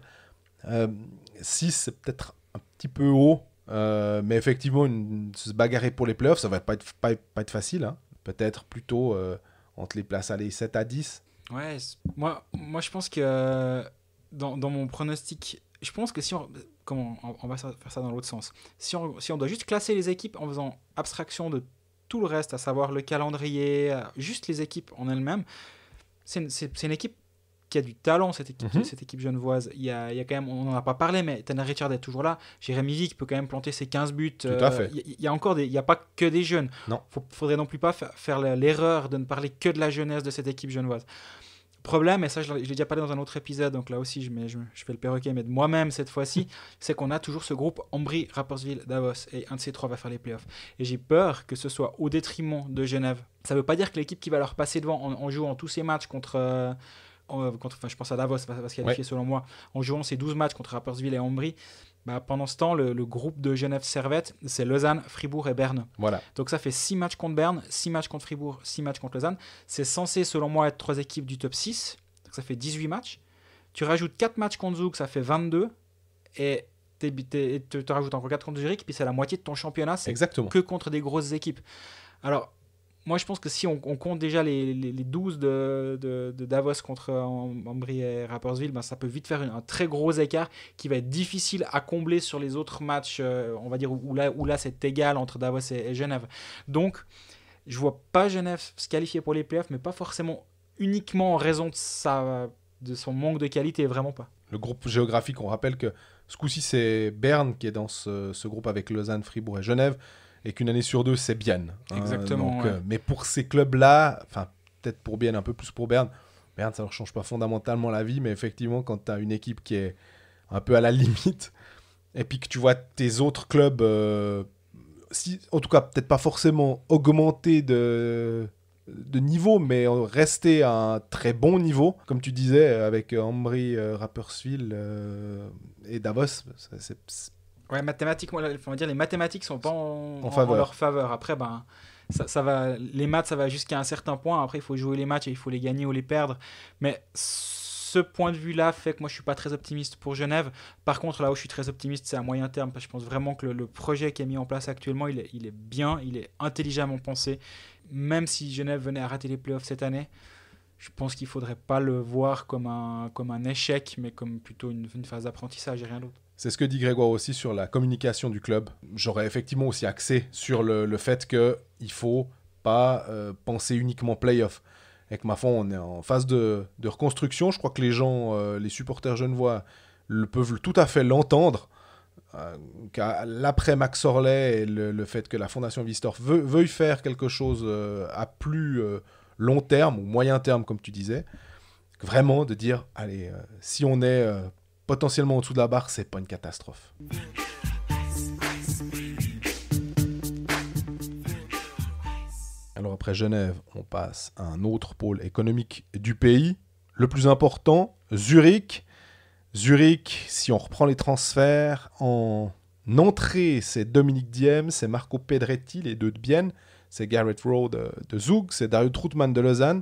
Speaker 2: 6, c'est peut-être un petit peu haut, mais effectivement, se bagarrer pour les playoffs, ça va pas être facile. Hein. Peut-être plutôt entre les places 7 à 10.
Speaker 3: Ouais, moi je pense que dans mon pronostic, je pense que on va faire ça dans l'autre sens. Si on doit juste classer les équipes en faisant abstraction de tout le reste, à savoir le calendrier, juste les équipes en elles-mêmes, c'est une équipe qui a du talent, cette équipe genevoise. Il y a quand même, on n'en a pas parlé, mais Tanner Richard est toujours là. Jérémy Vick peut quand même planter ses 15 buts.
Speaker 2: Tout à fait.
Speaker 3: Il y a encore il n'y a pas que des jeunes.
Speaker 2: Non.
Speaker 3: Faudrait non plus pas faire l'erreur de ne parler que de la jeunesse de cette équipe genevoise. Problème, et ça je l'ai déjà parlé dans un autre épisode, donc là aussi je fais le perroquet, mais de moi-même cette fois-ci, c'est qu'on a toujours ce groupe Ambry, Rapperswil, Davos, et un de ces 3 va faire les playoffs. Et j'ai peur que ce soit au détriment de Genève. Ça ne veut pas dire que l'équipe qui va leur passer devant en jouant tous ces matchs contre je pense à Davos, va se qualifier selon moi, en jouant ces 12 matchs contre Rapperswil et Ambry. Pendant ce temps, le groupe de Genève Servette, c'est Lausanne, Fribourg et Berne.
Speaker 2: Voilà.
Speaker 3: Donc ça fait 6 matchs contre Berne, 6 matchs contre Fribourg, 6 matchs contre Lausanne. C'est censé, selon moi, être 3 équipes du top 6. Donc ça fait 18 matchs. Tu rajoutes 4 matchs contre Zug, ça fait 22. Et tu rajoutes encore 4 contre Zurich, puis c'est la moitié de ton championnat. C'est
Speaker 2: Exactement.
Speaker 3: que contre des grosses équipes. Alors, moi, je pense que si on compte déjà les 12 de Davos contre Ambry et Rapperswil, ben, ça peut vite faire un très gros écart qui va être difficile à combler sur les autres matchs, on va dire, où là c'est égal entre Davos et Genève. Donc, je vois pas Genève se qualifier pour les playoffs, mais pas forcément uniquement en raison de son manque de qualité, vraiment pas.
Speaker 2: Le groupe géographique, on rappelle que ce coup-ci, c'est Berne qui est dans ce groupe avec Lausanne, Fribourg et Genève, et qu'une année sur 2, c'est Bienne.
Speaker 3: Exactement.
Speaker 2: Donc,
Speaker 3: Ouais.
Speaker 2: mais pour ces clubs-là, enfin, peut-être pour Bienne, un peu plus pour Berne, ça leur change pas fondamentalement la vie, mais effectivement, quand tu as une équipe qui est un peu à la limite, et puis que tu vois tes autres clubs, en tout cas, peut-être pas forcément augmenter de niveau, mais rester à un très bon niveau, comme tu disais, avec Ambry, Rapperswil et Davos.
Speaker 3: Ouais, mathématiquement, on va dire les mathématiques sont pas en
Speaker 2: faveur.
Speaker 3: leur faveur. Après, ben, ça va, les maths, ça va jusqu'à un certain point. Après, il faut jouer les matchs et il faut les gagner ou les perdre. Mais ce point de vue-là fait que moi, je suis pas très optimiste pour Genève. Par contre, là où je suis très optimiste, c'est à moyen terme. Parce que je pense vraiment que le projet qui est mis en place actuellement, il est bien, il est intelligemment pensé. Même si Genève venait à rater les playoffs cette année, je pense qu'il faudrait pas le voir comme un échec, mais comme plutôt une phase d'apprentissage et rien d'autre.
Speaker 2: C'est ce que dit Grégoire aussi sur la communication du club. J'aurais effectivement aussi axé sur le fait qu'il ne faut pas penser uniquement play-off. Avec ma foi, on est en phase de reconstruction. Je crois que les gens, les supporters genevois, peuvent tout à fait l'entendre. Qu'à l'après Max Orley et le fait que la Fondation Vistorf veuille faire quelque chose à plus long terme ou moyen terme, comme tu disais. Vraiment de dire, allez, si on est... potentiellement en dessous de la barre, c'est pas une catastrophe. Alors après Genève, on passe à un autre pôle économique du pays, le plus important, Zurich. Zurich, si on reprend les transferts, en entrée, c'est Dominique Diem, c'est Marco Pedretti, les deux de Bienne, c'est Garrett Rowe de Zug, c'est Dario Troutman de Lausanne,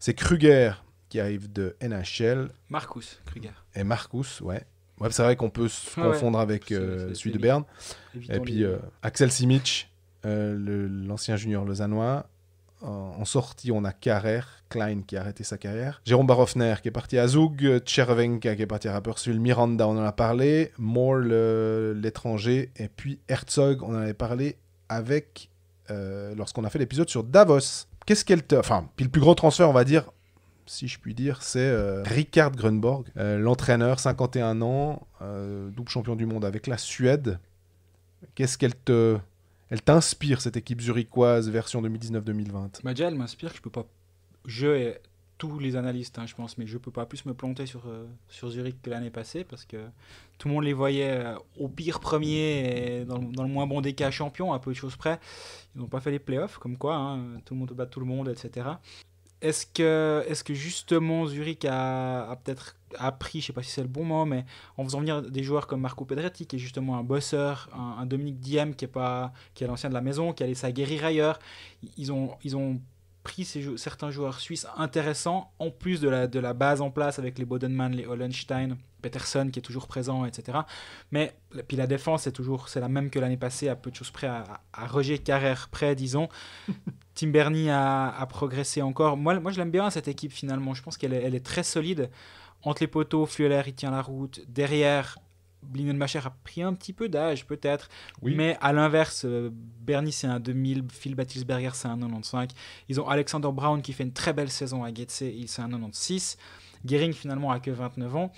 Speaker 2: c'est Kruger qui arrive de NHL.
Speaker 3: Marcus Kruger.
Speaker 2: Et Marcus, ouais. Ouais, c'est vrai qu'on peut se confondre avec celui de Berne. Et puis Axel Simic, l'ancien junior lausannois. En sortie, on a Carrer, Klein qui a arrêté sa carrière. Jérôme Barofner qui est parti à Zug. Tchervenka qui est parti à Rapperswil. Miranda, on en a parlé. Moore, l'étranger. Et puis Herzog, on en avait parlé avec lorsqu'on a fait l'épisode sur Davos. Qu'est-ce qu'elle te... Enfin, puis le plus gros transfert, on va dire, si je puis dire, c'est Richard Grönborg, l'entraîneur, 51 ans, double champion du monde avec la Suède. Qu'est-ce elle t'inspire, cette équipe zurichoise version 2019-2020?
Speaker 3: Déjà, elle m'inspire que je peux pas... Je et tous les analystes, je pense, mais je peux pas plus me planter sur Zurich que l'année passée, parce que tout le monde les voyait au pire premier et dans le moins bon des cas champion, à peu de choses près. Ils n'ont pas fait les playoffs, comme quoi, tout le monde bat tout le monde, etc. Est-ce que justement Zurich a peut-être appris, je ne sais pas si c'est le bon mot, mais en faisant venir des joueurs comme Marco Pedretti, qui est justement un bosseur, un Dominique Diem qui est l'ancien de la maison, qui a laissé guérir ailleurs, ils ont pris certains joueurs suisses intéressants, en plus de la base en place avec les Bodenmann, les Hollenstein, Peterson qui est toujours présent, etc. Mais puis la défense c'est la même que l'année passée, à peu de choses près, à Roger Carrère près, disons. Tim Berni a progressé encore. Moi, je l'aime bien, cette équipe, finalement. Je pense qu'elle est très solide. Entre les poteaux, Fleuler, il tient la route. Derrière, Blindenmacher a pris un petit peu d'âge, peut-être. Oui. Mais à l'inverse, Berni, c'est un 2000. Phil Battisberger, c'est un 95. Ils ont Alexander Brown qui fait une très belle saison à Getse. C'est un 96. Gehring, finalement, a que 29 ans.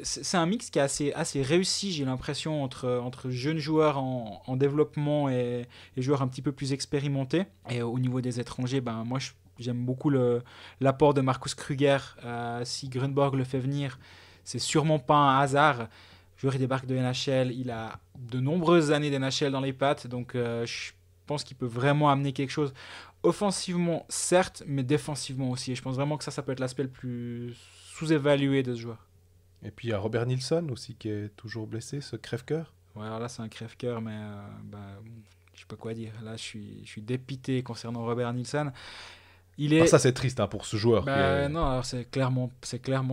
Speaker 3: C'est un mix qui est assez réussi, j'ai l'impression, entre jeunes joueurs en développement et joueurs un petit peu plus expérimentés. Et au niveau des étrangers, moi j'aime beaucoup l'apport de Marcus Kruger. Si Grönborg le fait venir, c'est sûrement pas un hasard. Le joueur, il débarque de NHL, il a de nombreuses années d'NHL dans les pattes, donc je pense qu'il peut vraiment amener quelque chose. Offensivement, certes, mais défensivement aussi. Et je pense vraiment que ça peut être l'aspect le plus sous-évalué de ce joueur.
Speaker 2: Et puis il y a Robert Nilsson aussi qui est toujours blessé, ce crève-cœur.
Speaker 3: Ouais, alors là c'est un crève-cœur, mais je sais pas quoi dire. Là je suis dépité concernant Robert Nilsson. Il est...
Speaker 2: Alors ça, c'est triste hein, pour ce joueur.
Speaker 3: Bah, non, alors c'est clairement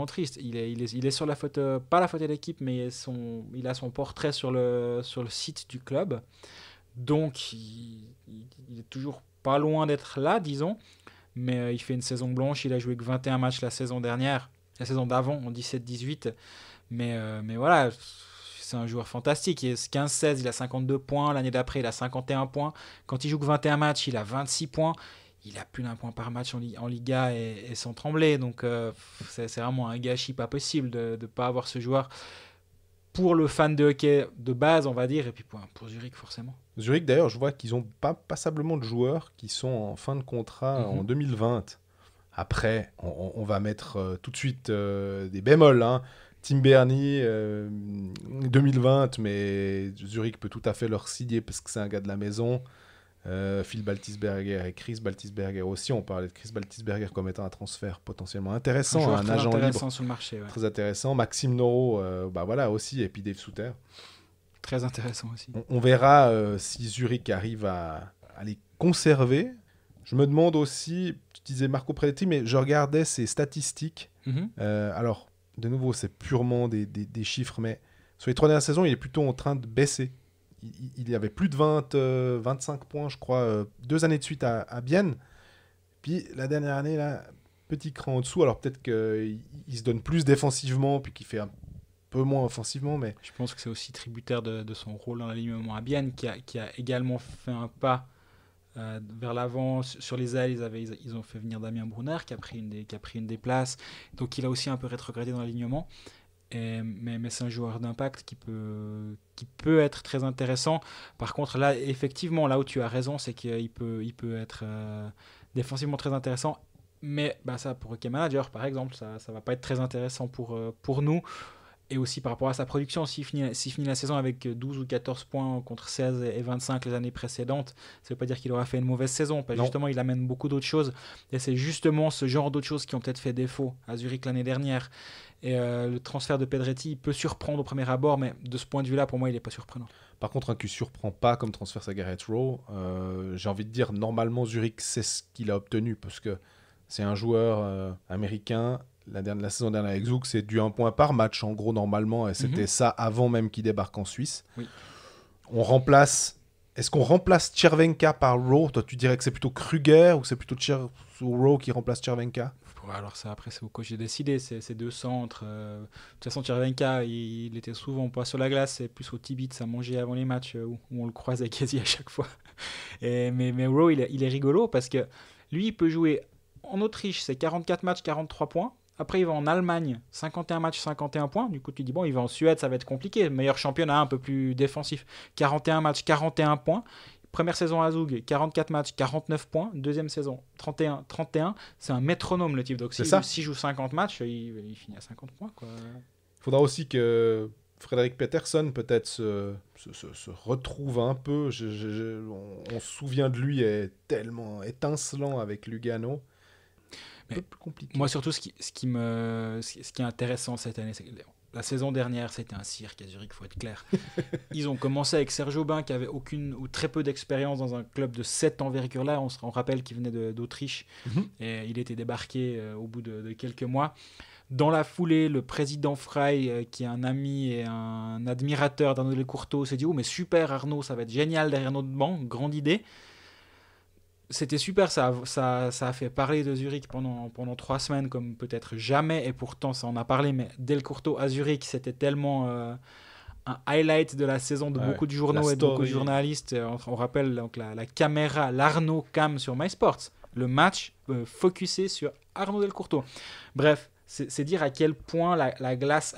Speaker 3: triste. Il est sur la photo, pas la photo d'équipe, mais il a son portrait sur le site du club. Donc, il est toujours pas loin d'être là, disons. Mais il fait une saison blanche. Il a joué que 21 matchs la saison dernière. La saison d'avant, en 17-18. Mais voilà, c'est un joueur fantastique. Il est 15-16, il a 52 points. L'année d'après, il a 51 points. Quand il joue que 21 matchs, il a 26 points. Il a plus d'un point par match en Liga et sans trembler. Donc, c'est vraiment un gâchis pas possible de ne pas avoir ce joueur pour le fan de hockey de base, on va dire, et puis pour Zurich, forcément.
Speaker 2: Zurich, d'ailleurs, je vois qu'ils ont pas passablement de joueurs qui sont en fin de contrat en 2020. Après, on va mettre tout de suite des bémols. Hein. Tim Bernie, 2020, mais Zurich peut tout à fait leur signer parce que c'est un gars de la maison. Phil Baltisberger et Chris Baltisberger aussi. On parlait de Chris Baltisberger comme étant un transfert potentiellement intéressant, un agent libre
Speaker 3: sur le marché, ouais.
Speaker 2: très intéressant. Maxime Noro, voilà aussi, et puis Dave Souter.
Speaker 3: Très intéressant aussi.
Speaker 2: On verra si Zurich arrive à les conserver. Je me demande aussi, tu disais Marco Preletti, mais je regardais ses statistiques. Alors, de nouveau, c'est purement des chiffres, mais sur les 3 dernières saisons, il est plutôt en train de baisser. Il y avait plus de 25 points, je crois, 2 années de suite à Bienne. Puis la dernière année, là, petit cran en dessous. Alors peut-être qu'il se donne plus défensivement, puis qu'il fait un peu moins offensivement. Mais
Speaker 3: je pense que c'est aussi tributaire de son rôle dans l'alignement à Bienne, qui a également fait un pas vers l'avant. Sur les ailes, ils ont fait venir Damien Brunner, qui a pris une des places. Donc il a aussi un peu rétrogradé dans l'alignement. Mais c'est un joueur d'impact qui peut être très intéressant. Par contre, là, effectivement, là où tu as raison, c'est qu'il peut être défensivement très intéressant. Mais ça, pour Hockey Manager, par exemple, ça ne va pas être très intéressant pour nous. Et aussi par rapport à sa production, s'il finit la saison avec 12 ou 14 points contre 16 et 25 les années précédentes, ça ne veut pas dire qu'il aura fait une mauvaise saison. Justement, il amène beaucoup d'autres choses. Et c'est justement ce genre d'autres choses qui ont peut-être fait défaut à Zurich l'année dernière. Et le transfert de Pedretti, il peut surprendre au premier abord, mais de ce point de vue-là, pour moi, il n'est pas surprenant.
Speaker 2: Par contre, un qui ne surprend pas comme transfert, c'est Garrett Rowe. J'ai envie de dire, normalement, Zurich, c'est ce qu'il a obtenu, parce que c'est un joueur américain. La saison dernière avec Zouk, c'est du 1 point par match, en gros, normalement, et c'était ça avant même qu'il débarque en Suisse. Oui. Est-ce qu'on remplace Chervenka par Rowe? Toi, tu dirais que c'est plutôt Kruger ou c'est plutôt Rowe qui remplace Chervenka?
Speaker 3: Alors ça, après, c'est au coach de décider. C'est 2 centres. De toute façon, Chervenka, il était souvent pas sur la glace, c'est plus au Tibit à manger avant les matchs où on le croisait quasi à chaque fois. Mais Rowe, il est rigolo parce que lui, il peut jouer en Autriche, c'est 44 matchs, 43 points. Après, il va en Allemagne, 51 matchs, 51 points. Du coup, tu dis, bon, il va en Suède, ça va être compliqué. Meilleur championnat, un peu plus défensif. 41 matchs, 41 points. Première saison à Zug, 44 matchs, 49 points. Deuxième saison, 31. C'est un métronome, le type. Donc, s'il joue 50 matchs, il finit à 50 points. Il
Speaker 2: faudra aussi que Frédéric Peterson, peut-être, se retrouve un peu. On se souvient de lui, est tellement étincelant avec Lugano.
Speaker 3: Mais plus compliqué. Moi, surtout, ce qui est intéressant cette année, c'est que la saison dernière, c'était un cirque à Zurich, il faut être clair. Ils ont commencé avec Serge Aubin, qui avait aucune ou très peu d'expérience dans un club de cette envergure-là. On rappelle qu'il venait d'Autriche et il était débarqué au bout de quelques mois. Dans la foulée, le président Frey, qui est un ami et un admirateur d'Arnaud Delcourteau, s'est dit « Oh, mais super Arnaud, ça va être génial derrière notre banc, grande idée ». C'était super, ça a fait parler de Zurich pendant 3 semaines comme peut-être jamais, et pourtant ça en a parlé, mais Delcourteau à Zurich, c'était tellement un highlight de la saison de beaucoup de journaux et de beaucoup de journalistes. On rappelle donc la caméra, l'Arnaud Cam sur MySports, le match focusé sur Arnaud Delcourteau. Bref, c'est dire à quel point la glace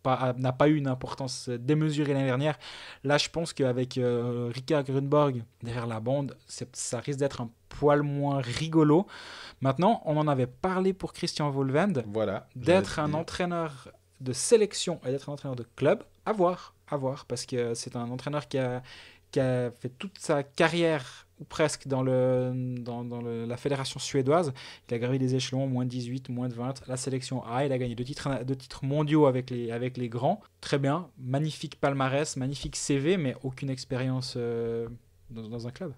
Speaker 3: n'a pas eu une importance démesurée l'année dernière. Là, je pense qu'avec Rikard Grunborg derrière la bande, ça risque d'être un poil moins rigolo. Maintenant, on en avait parlé pour Christian Volvend, d'être un entraîneur de sélection et d'être un entraîneur de club. À voir, parce que c'est un entraîneur qui a fait toute sa carrière ou presque dans la fédération suédoise. Il a gravi des échelons, moins de 18, moins de 20, la sélection A. Il a gagné 2 titres mondiaux avec les grands. Très bien, magnifique palmarès, magnifique CV, mais aucune expérience dans un club.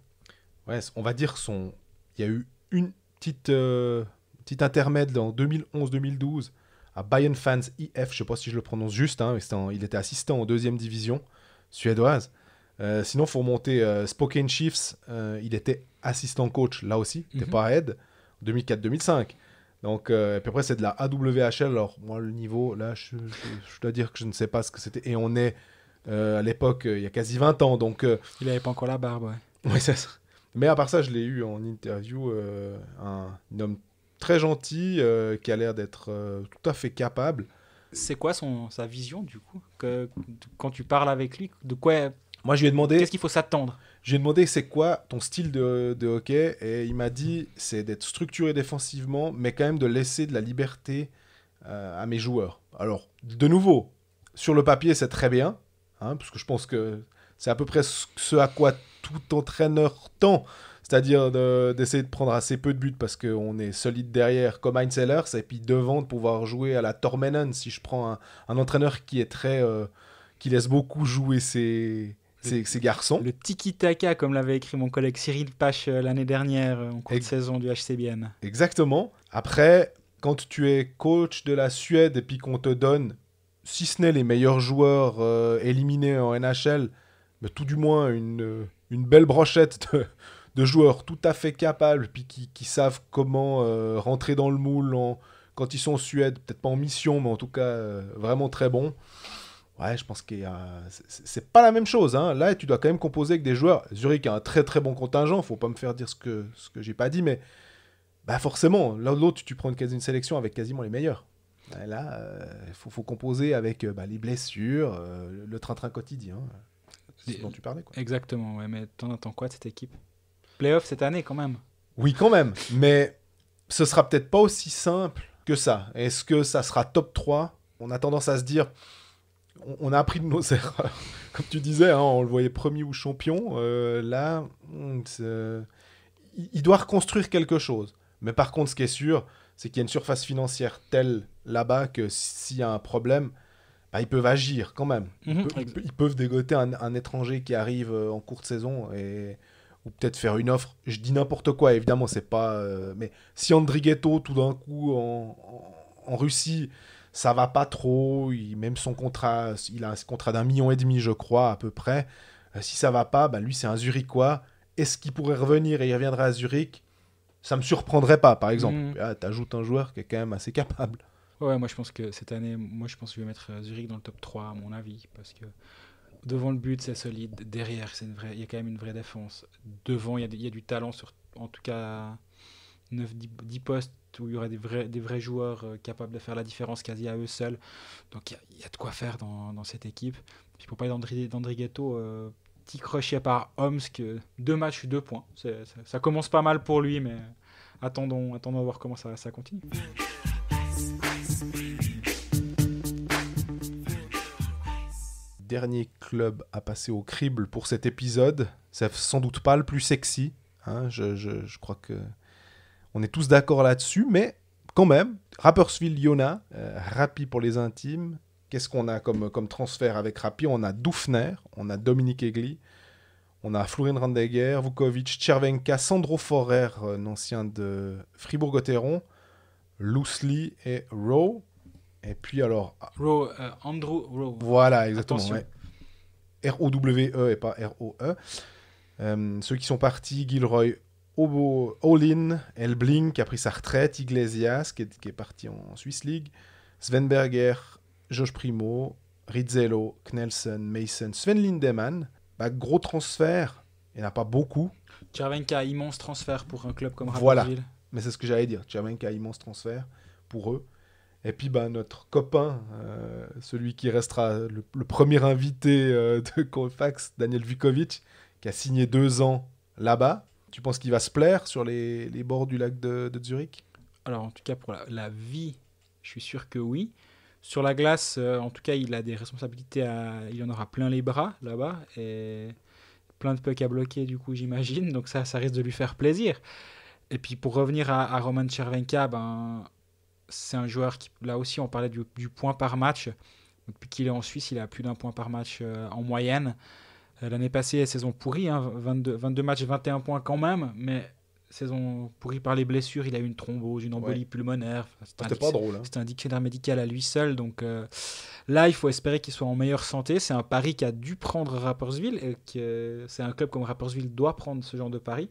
Speaker 2: Ouais, on va dire il y a eu une petit intermède en 2011-2012 à Bayern Fans IF, je sais pas si je le prononce juste, hein, il était assistant en 2e division suédoise. Sinon, il faut remonter Spokane Chiefs, il était assistant coach là aussi, il n'était pas head, 2004-2005. Donc, et puis après, c'est de la AWHL. Alors, moi, le niveau, là, je dois dire que je ne sais pas ce que c'était. Et on est, à l'époque, il y a quasi 20 ans. Donc,
Speaker 3: il n'avait pas encore la barbe, ouais.
Speaker 2: Ouais, c'est ça. Mais à part ça, je l'ai eu en interview, un homme très gentil qui a l'air d'être tout à fait capable.
Speaker 3: C'est quoi sa vision, du coup quand tu parles avec lui, de quoi...
Speaker 2: Moi, je lui ai demandé...
Speaker 3: Qu'est-ce qu'il faut s'attendre?
Speaker 2: Je lui ai demandé c'est quoi ton style de hockey, et il m'a dit c'est d'être structuré défensivement, mais quand même de laisser de la liberté à mes joueurs. Alors, de nouveau, sur le papier, c'est très bien, hein, parce que je pense que c'est à peu près ce à quoi tout entraîneur tend, c'est-à-dire d'essayer de prendre assez peu de buts parce qu'on est solide derrière comme Heinz Ehlers, et puis devant de pouvoir jouer à la Tormenon. Si je prends un entraîneur qui est qui laisse beaucoup jouer ses garçons.
Speaker 3: Le tiki-taka, comme l'avait écrit mon collègue Cyril Pache l'année dernière en cours de saison du HCBN.
Speaker 2: Exactement. Après, quand tu es coach de la Suède et puis qu'on te donne, si ce n'est les meilleurs joueurs éliminés en NHL, mais tout du moins une belle brochette de joueurs tout à fait capables, puis qui savent comment rentrer dans le moule quand ils sont en Suède, peut-être pas en mission, mais en tout cas vraiment très bons. Ouais, je pense que c'est pas la même chose. Hein. Là, tu dois quand même composer avec des joueurs. Zurich a un très très bon contingent. Faut pas me faire dire ce que j'ai pas dit, mais bah forcément, l'un de l'autre, tu prends une sélection avec quasiment les meilleurs. Et là, il faut composer avec les blessures, le train-train quotidien. C'est ce dont tu parlais, quoi.
Speaker 3: Exactement, ouais, mais t'en attends quoi de cette équipe? Playoff cette année, quand même.
Speaker 2: Oui, quand même, mais ce sera peut-être pas aussi simple que ça. Est-ce que ça sera top 3? On a tendance à se dire... On a appris de nos erreurs. Comme tu disais, hein, on le voyait premier ou champion. Là, il doit reconstruire quelque chose. Mais par contre, ce qui est sûr, c'est qu'il y a une surface financière telle là-bas que s'il y a un problème, bah, ils peuvent agir quand même. Ils peuvent dégoter un étranger qui arrive en cours de saison ou peut-être faire une offre. Je dis n'importe quoi, évidemment, c'est pas... mais si Andrighetto, tout d'un coup, en Russie... ça va pas trop, même son contrat, il a un contrat d'1,5 million, je crois, à peu près. Si ça va pas, bah lui, c'est un Zurichois. Est-ce qu'il pourrait revenir et il reviendrait à Zurich? Ça me surprendrait pas, par exemple. T'ajoutes un joueur qui est quand même assez capable.
Speaker 3: Ouais, moi je pense que cette année, je vais mettre Zurich dans le top 3, à mon avis, parce que devant le but, c'est solide. Derrière, il y a quand même une vraie défense. Devant, il y a du talent sur, en tout cas, 9-10 postes, où il y aurait des vrais joueurs capables de faire la différence quasi à eux seuls. Donc il y a de quoi faire dans cette équipe. Puis pour parler d'Andrighetto, petit crochet par Omsk, 2 matchs, 2 points. Ça commence pas mal pour lui, mais attendons à voir comment ça continue.
Speaker 2: Dernier club à passer au crible pour cet épisode. C'est sans doute pas le plus sexy. Hein, je crois que on est tous d'accord là-dessus, mais quand même, Rapperswil Jona, Rappi pour les intimes. Qu'est-ce qu'on a comme transfert avec Rappi? On a Dufner, on a Dominique Egli, on a Florin Randeger, Vukovic, Chervenka, Sandro Forer, ancien de Fribourg-Gotteron, Loosely et Rowe. Et puis alors...
Speaker 3: Rowe, Andrew Rowe.
Speaker 2: Voilà, exactement. Ouais. R-O-W-E et pas R-O-E. Ceux qui sont partis, Gilroy, Olin, Elbling qui a pris sa retraite, Iglesias qui est parti en Swiss League, Svenberger, Josh Primo, Rizzello, Knelsen, Mason, Sven Lindemann. Bah, gros transfert, il n'y en a pas beaucoup.
Speaker 3: Chervenka, immense transfert pour un club comme Rapperswil.
Speaker 2: Voilà, mais c'est ce que j'allais dire. Chervenka, immense transfert pour eux. Et puis bah, notre copain, celui qui restera le premier invité de Colfax, Daniel Vukovic, qui a signé 2 ans là-bas. Tu penses qu'il va se plaire sur les bords du lac de Zurich?
Speaker 3: Alors, en tout cas, pour la vie, je suis sûr que oui. Sur la glace, en tout cas, il a des responsabilités. Il en aura plein les bras, là-bas. Et plein de pucks à bloquer, du coup, j'imagine. Donc ça risque de lui faire plaisir. Et puis, pour revenir à Roman Chervenka, c'est un joueur qui, là aussi, on parlait du point par match. Depuis qu'il est en Suisse, il a plus d'1 point par match en moyenne. L'année passée, saison pourrie, hein, 22 matchs, 21 points quand même, mais saison pourrie par les blessures. Il a eu une thrombose, une embolie pulmonaire. Enfin,
Speaker 2: C'était pas drôle. Hein.
Speaker 3: C'était un dictionnaire médical à lui seul. Donc là, il faut espérer qu'il soit en meilleure santé. C'est un pari qu'a dû prendre Rapperswil. Et que c'est un club comme Rapperswil doit prendre ce genre de pari.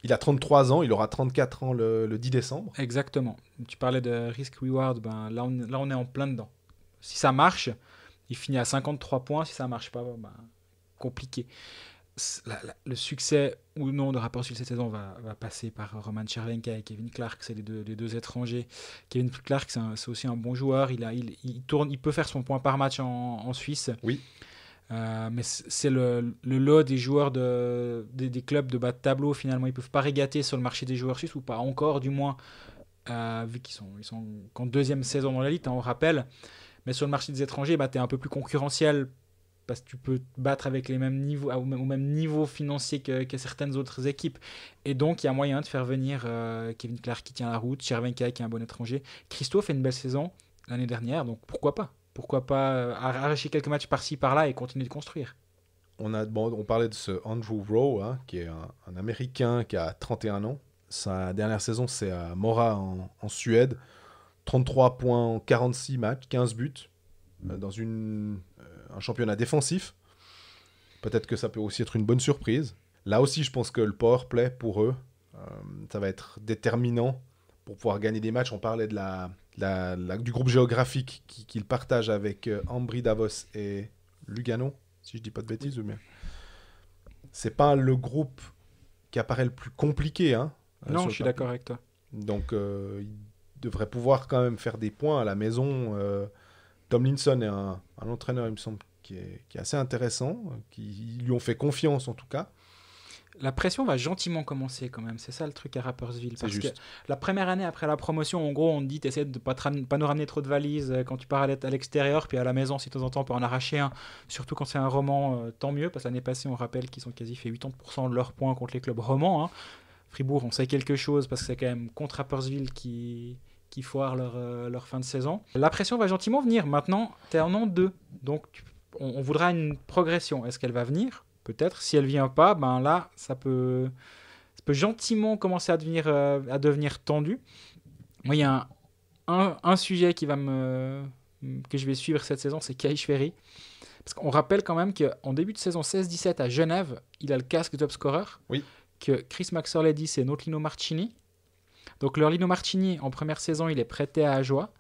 Speaker 2: Il a 33 ans, il aura 34 ans le 10 décembre.
Speaker 3: Exactement. Tu parlais de risk-reward. Ben, là, on est en plein dedans. Si ça marche, il finit à 53 points. Si ça marche pas, ben, compliqué. Le succès ou non de Rapperswil cette saison va passer par Roman Červenka et Kevin Clark, c'est les deux étrangers. Kevin Clark, c'est aussi un bon joueur. Il peut faire son point par match en Suisse.
Speaker 2: Oui.
Speaker 3: Mais c'est le lot des joueurs des clubs de bas de tableau. Finalement, ils peuvent pas régater sur le marché des joueurs suisses, ou pas encore, du moins, vu qu'ils sont qu'en deuxième saison dans l'élite, hein, on rappelle. Mais sur le marché des étrangers, tu es un peu plus concurrentiel, parce que tu peux te battre avec les mêmes niveaux, au même niveau financier que certaines autres équipes. Et donc, il y a moyen de faire venir Kevin Clark qui tient la route, Červenka qui est un bon étranger. Christophe fait une belle saison l'année dernière, donc pourquoi pas ? Pourquoi pas arracher quelques matchs par-ci, par-là et continuer de construire ?
Speaker 2: On parlait de ce Andrew Rowe, hein, qui est un Américain qui a 31 ans. Sa dernière saison, c'est à Mora en Suède. 33 points en 46 matchs, 15 buts, dans un championnat défensif. Peut-être que ça peut aussi être une bonne surprise. Là aussi, je pense que le power play pour eux, ça va être déterminant pour pouvoir gagner des matchs. On parlait du groupe géographique qu'ils partagent avec Ambri, Davos et Lugano, si je dis pas de bêtises. Mais c'est pas le groupe qui apparaît le plus compliqué. Hein,
Speaker 3: non, je suis d'accord avec toi.
Speaker 2: Donc, ils devraient pouvoir quand même faire des points à la maison. Tomlinson est un entraîneur, il me semble, qui est assez intéressant, qui lui ont fait confiance en tout cas.
Speaker 3: La pression va gentiment commencer quand même, c'est ça le truc à Rapperswil.
Speaker 2: C'est juste.
Speaker 3: Que la première année après la promotion, en gros, on te dit t'essaies de pas nous ramener trop de valises quand tu pars à l'extérieur, puis à la maison, si de temps en temps on peut en arracher un, surtout quand c'est un roman, tant mieux, parce que l'année passée, on rappelle qu'ils ont quasi fait 80% de leurs points contre les clubs romans. Hein. Fribourg, on sait quelque chose, parce que c'est quand même contre Rapperswil qui foirent leur fin de saison. La pression va gentiment venir. Maintenant, t'es en an 2, donc on voudra une progression. Est-ce qu'elle va venir ? Peut-être. Si elle vient pas, ben là, ça peut gentiment commencer à devenir tendu. Moi, il y a un sujet que je vais suivre cette saison, c'est Kai Schwery. Parce qu'on rappelle quand même qu'en début de saison 16-17 à Genève, il a le casque de top scorer.
Speaker 2: Oui.
Speaker 3: Que Chris Maxwell dit, c'est notre Lino Marchini. Donc leur Lino Marchini, en première saison, il est prêté à Ajoie.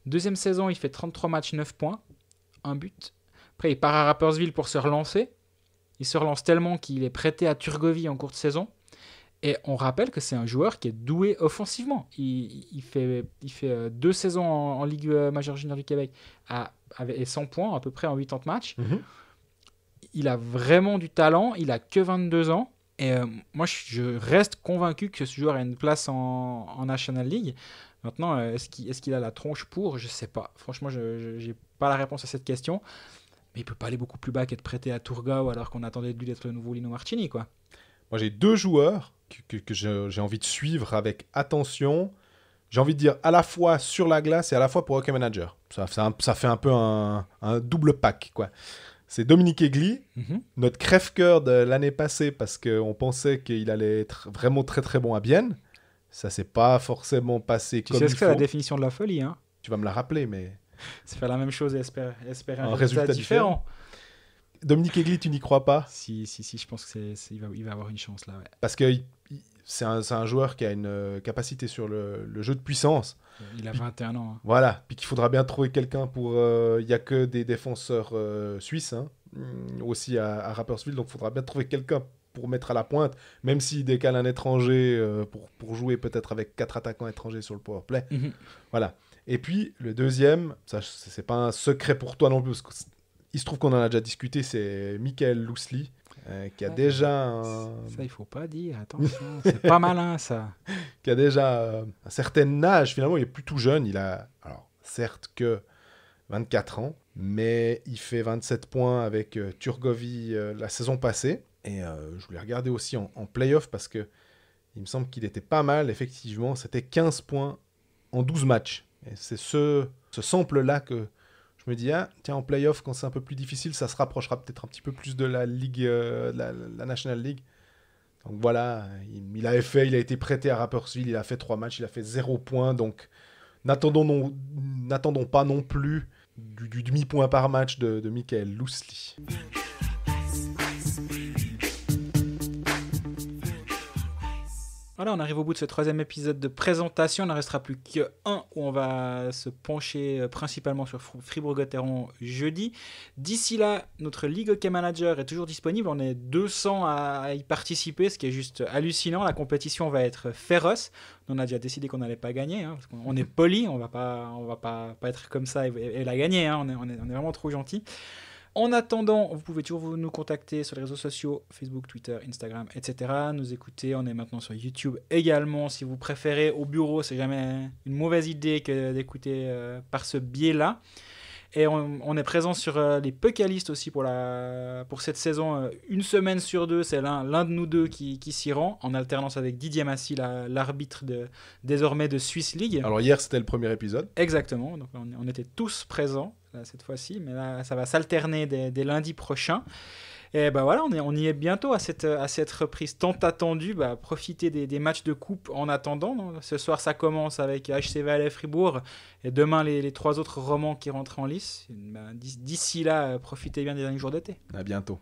Speaker 3: Deuxième saison, il fait 33 matchs, 9 points, 1 but. Après, il part à Rapperswil pour se relancer. Il se relance tellement qu'il est prêté à Turgovie en cours de saison. Et on rappelle que c'est un joueur qui est doué offensivement. Il fait 2 saisons en Ligue majeure junior du Québec et 100 points à peu près en 80 matchs. Mm-hmm. Il a vraiment du talent. Il a que 22 ans. Et moi, je reste convaincu que ce joueur a une place en National League. Maintenant, est-ce qu'il a la tronche pour ? Je ne sais pas. Franchement, je n'ai pas la réponse à cette question. Mais il ne peut pas aller beaucoup plus bas qu'être prêté à Turgau alors qu'on attendait de lui d'être le nouveau Lino Marchini, quoi.
Speaker 2: Moi, j'ai 2 joueurs que j'ai envie de suivre avec attention. J'ai envie de dire à la fois sur la glace et à la fois pour Hockey Manager. Ça fait un peu un double pack, quoi. C'est Dominique Egli, notre crève-cœur de l'année passée parce qu'on pensait qu'il allait être vraiment très très bon à Bienne. Ça ne s'est pas forcément passé comme il faut. Tu sais ce
Speaker 3: que c'est la définition de la folie, hein ?
Speaker 2: Tu vas me la rappeler, mais...
Speaker 3: C'est faire la même chose et espérer un résultat différent.
Speaker 2: Dominique Egli, tu n'y crois pas ?
Speaker 3: Si, je pense qu'il va avoir une chance là. Ouais.
Speaker 2: Parce que c'est un joueur qui a une capacité sur le jeu de puissance.
Speaker 3: Il a 21 ans. Hein.
Speaker 2: Voilà, puis qu'il faudra bien trouver quelqu'un pour... Il n'y a que des défenseurs suisses, hein, aussi à Rapperswil, donc il faudra bien trouver quelqu'un pour mettre à la pointe, même s'il décale un étranger pour jouer peut-être avec 4 attaquants étrangers sur le powerplay. Mm-hmm. Voilà. Et puis, le deuxième, ça, c'est pas un secret pour toi non plus, parce qu'il se trouve qu'on en a déjà discuté, c'est Michael Lousli, qui a déjà...
Speaker 3: Ça, il faut pas dire, attention, c'est pas malin, ça.
Speaker 2: Qui a déjà un certain âge, finalement, il est plus tout jeune, il a, alors, certes que 24 ans, mais il fait 27 points avec Turgovie la saison passée, et je voulais regarder aussi en play-off, parce que il me semble qu'il était pas mal, effectivement, c'était 15 points en 12 matchs. Et c'est ce sample-là que je me dis, tiens, en play-off, quand c'est un peu plus difficile, ça se rapprochera peut-être un petit peu plus de la Ligue, la National League. Donc voilà, il a été prêté à Rapperswil, il a fait 3 matchs, il a fait 0 points, donc n'attendons pas non plus du demi-point par match de Michael Lousli.
Speaker 3: Voilà, on arrive au bout de ce 3e épisode de présentation. Il n'en restera plus qu'un où on va se pencher principalement sur Fribourg-Gotteron jeudi. D'ici là, notre Ligue Hockey Manager est toujours disponible. On est 200 à y participer, ce qui est juste hallucinant. La compétition va être féroce. On a déjà décidé qu'on n'allait pas gagner, parce qu'on est poli, on va pas être comme ça et la gagner. On est vraiment trop gentil. En attendant, vous pouvez toujours nous contacter sur les réseaux sociaux, Facebook, Twitter, Instagram, etc. Nous écouter, on est maintenant sur YouTube également. Si vous préférez au bureau, c'est jamais une mauvaise idée que d'écouter par ce biais-là. Et on est présent sur les Puckalistes aussi pour cette saison. Une semaine sur 2, c'est l'un de nous deux qui s'y rend, en alternance avec Didier Massy, l'arbitre désormais de Swiss League.
Speaker 2: Alors hier, c'était le premier épisode.
Speaker 3: Exactement, donc on était tous présents là, cette fois-ci, mais là, ça va s'alterner dès lundi prochain. Et ben voilà, on y est bientôt à cette reprise tant attendue. Profitez des matchs de coupe en attendant. Donc, ce soir, ça commence avec HC Valais Fribourg et demain les 3 autres romans qui rentrent en lice. D'ici là, profitez bien des derniers jours d'été.
Speaker 2: À bientôt.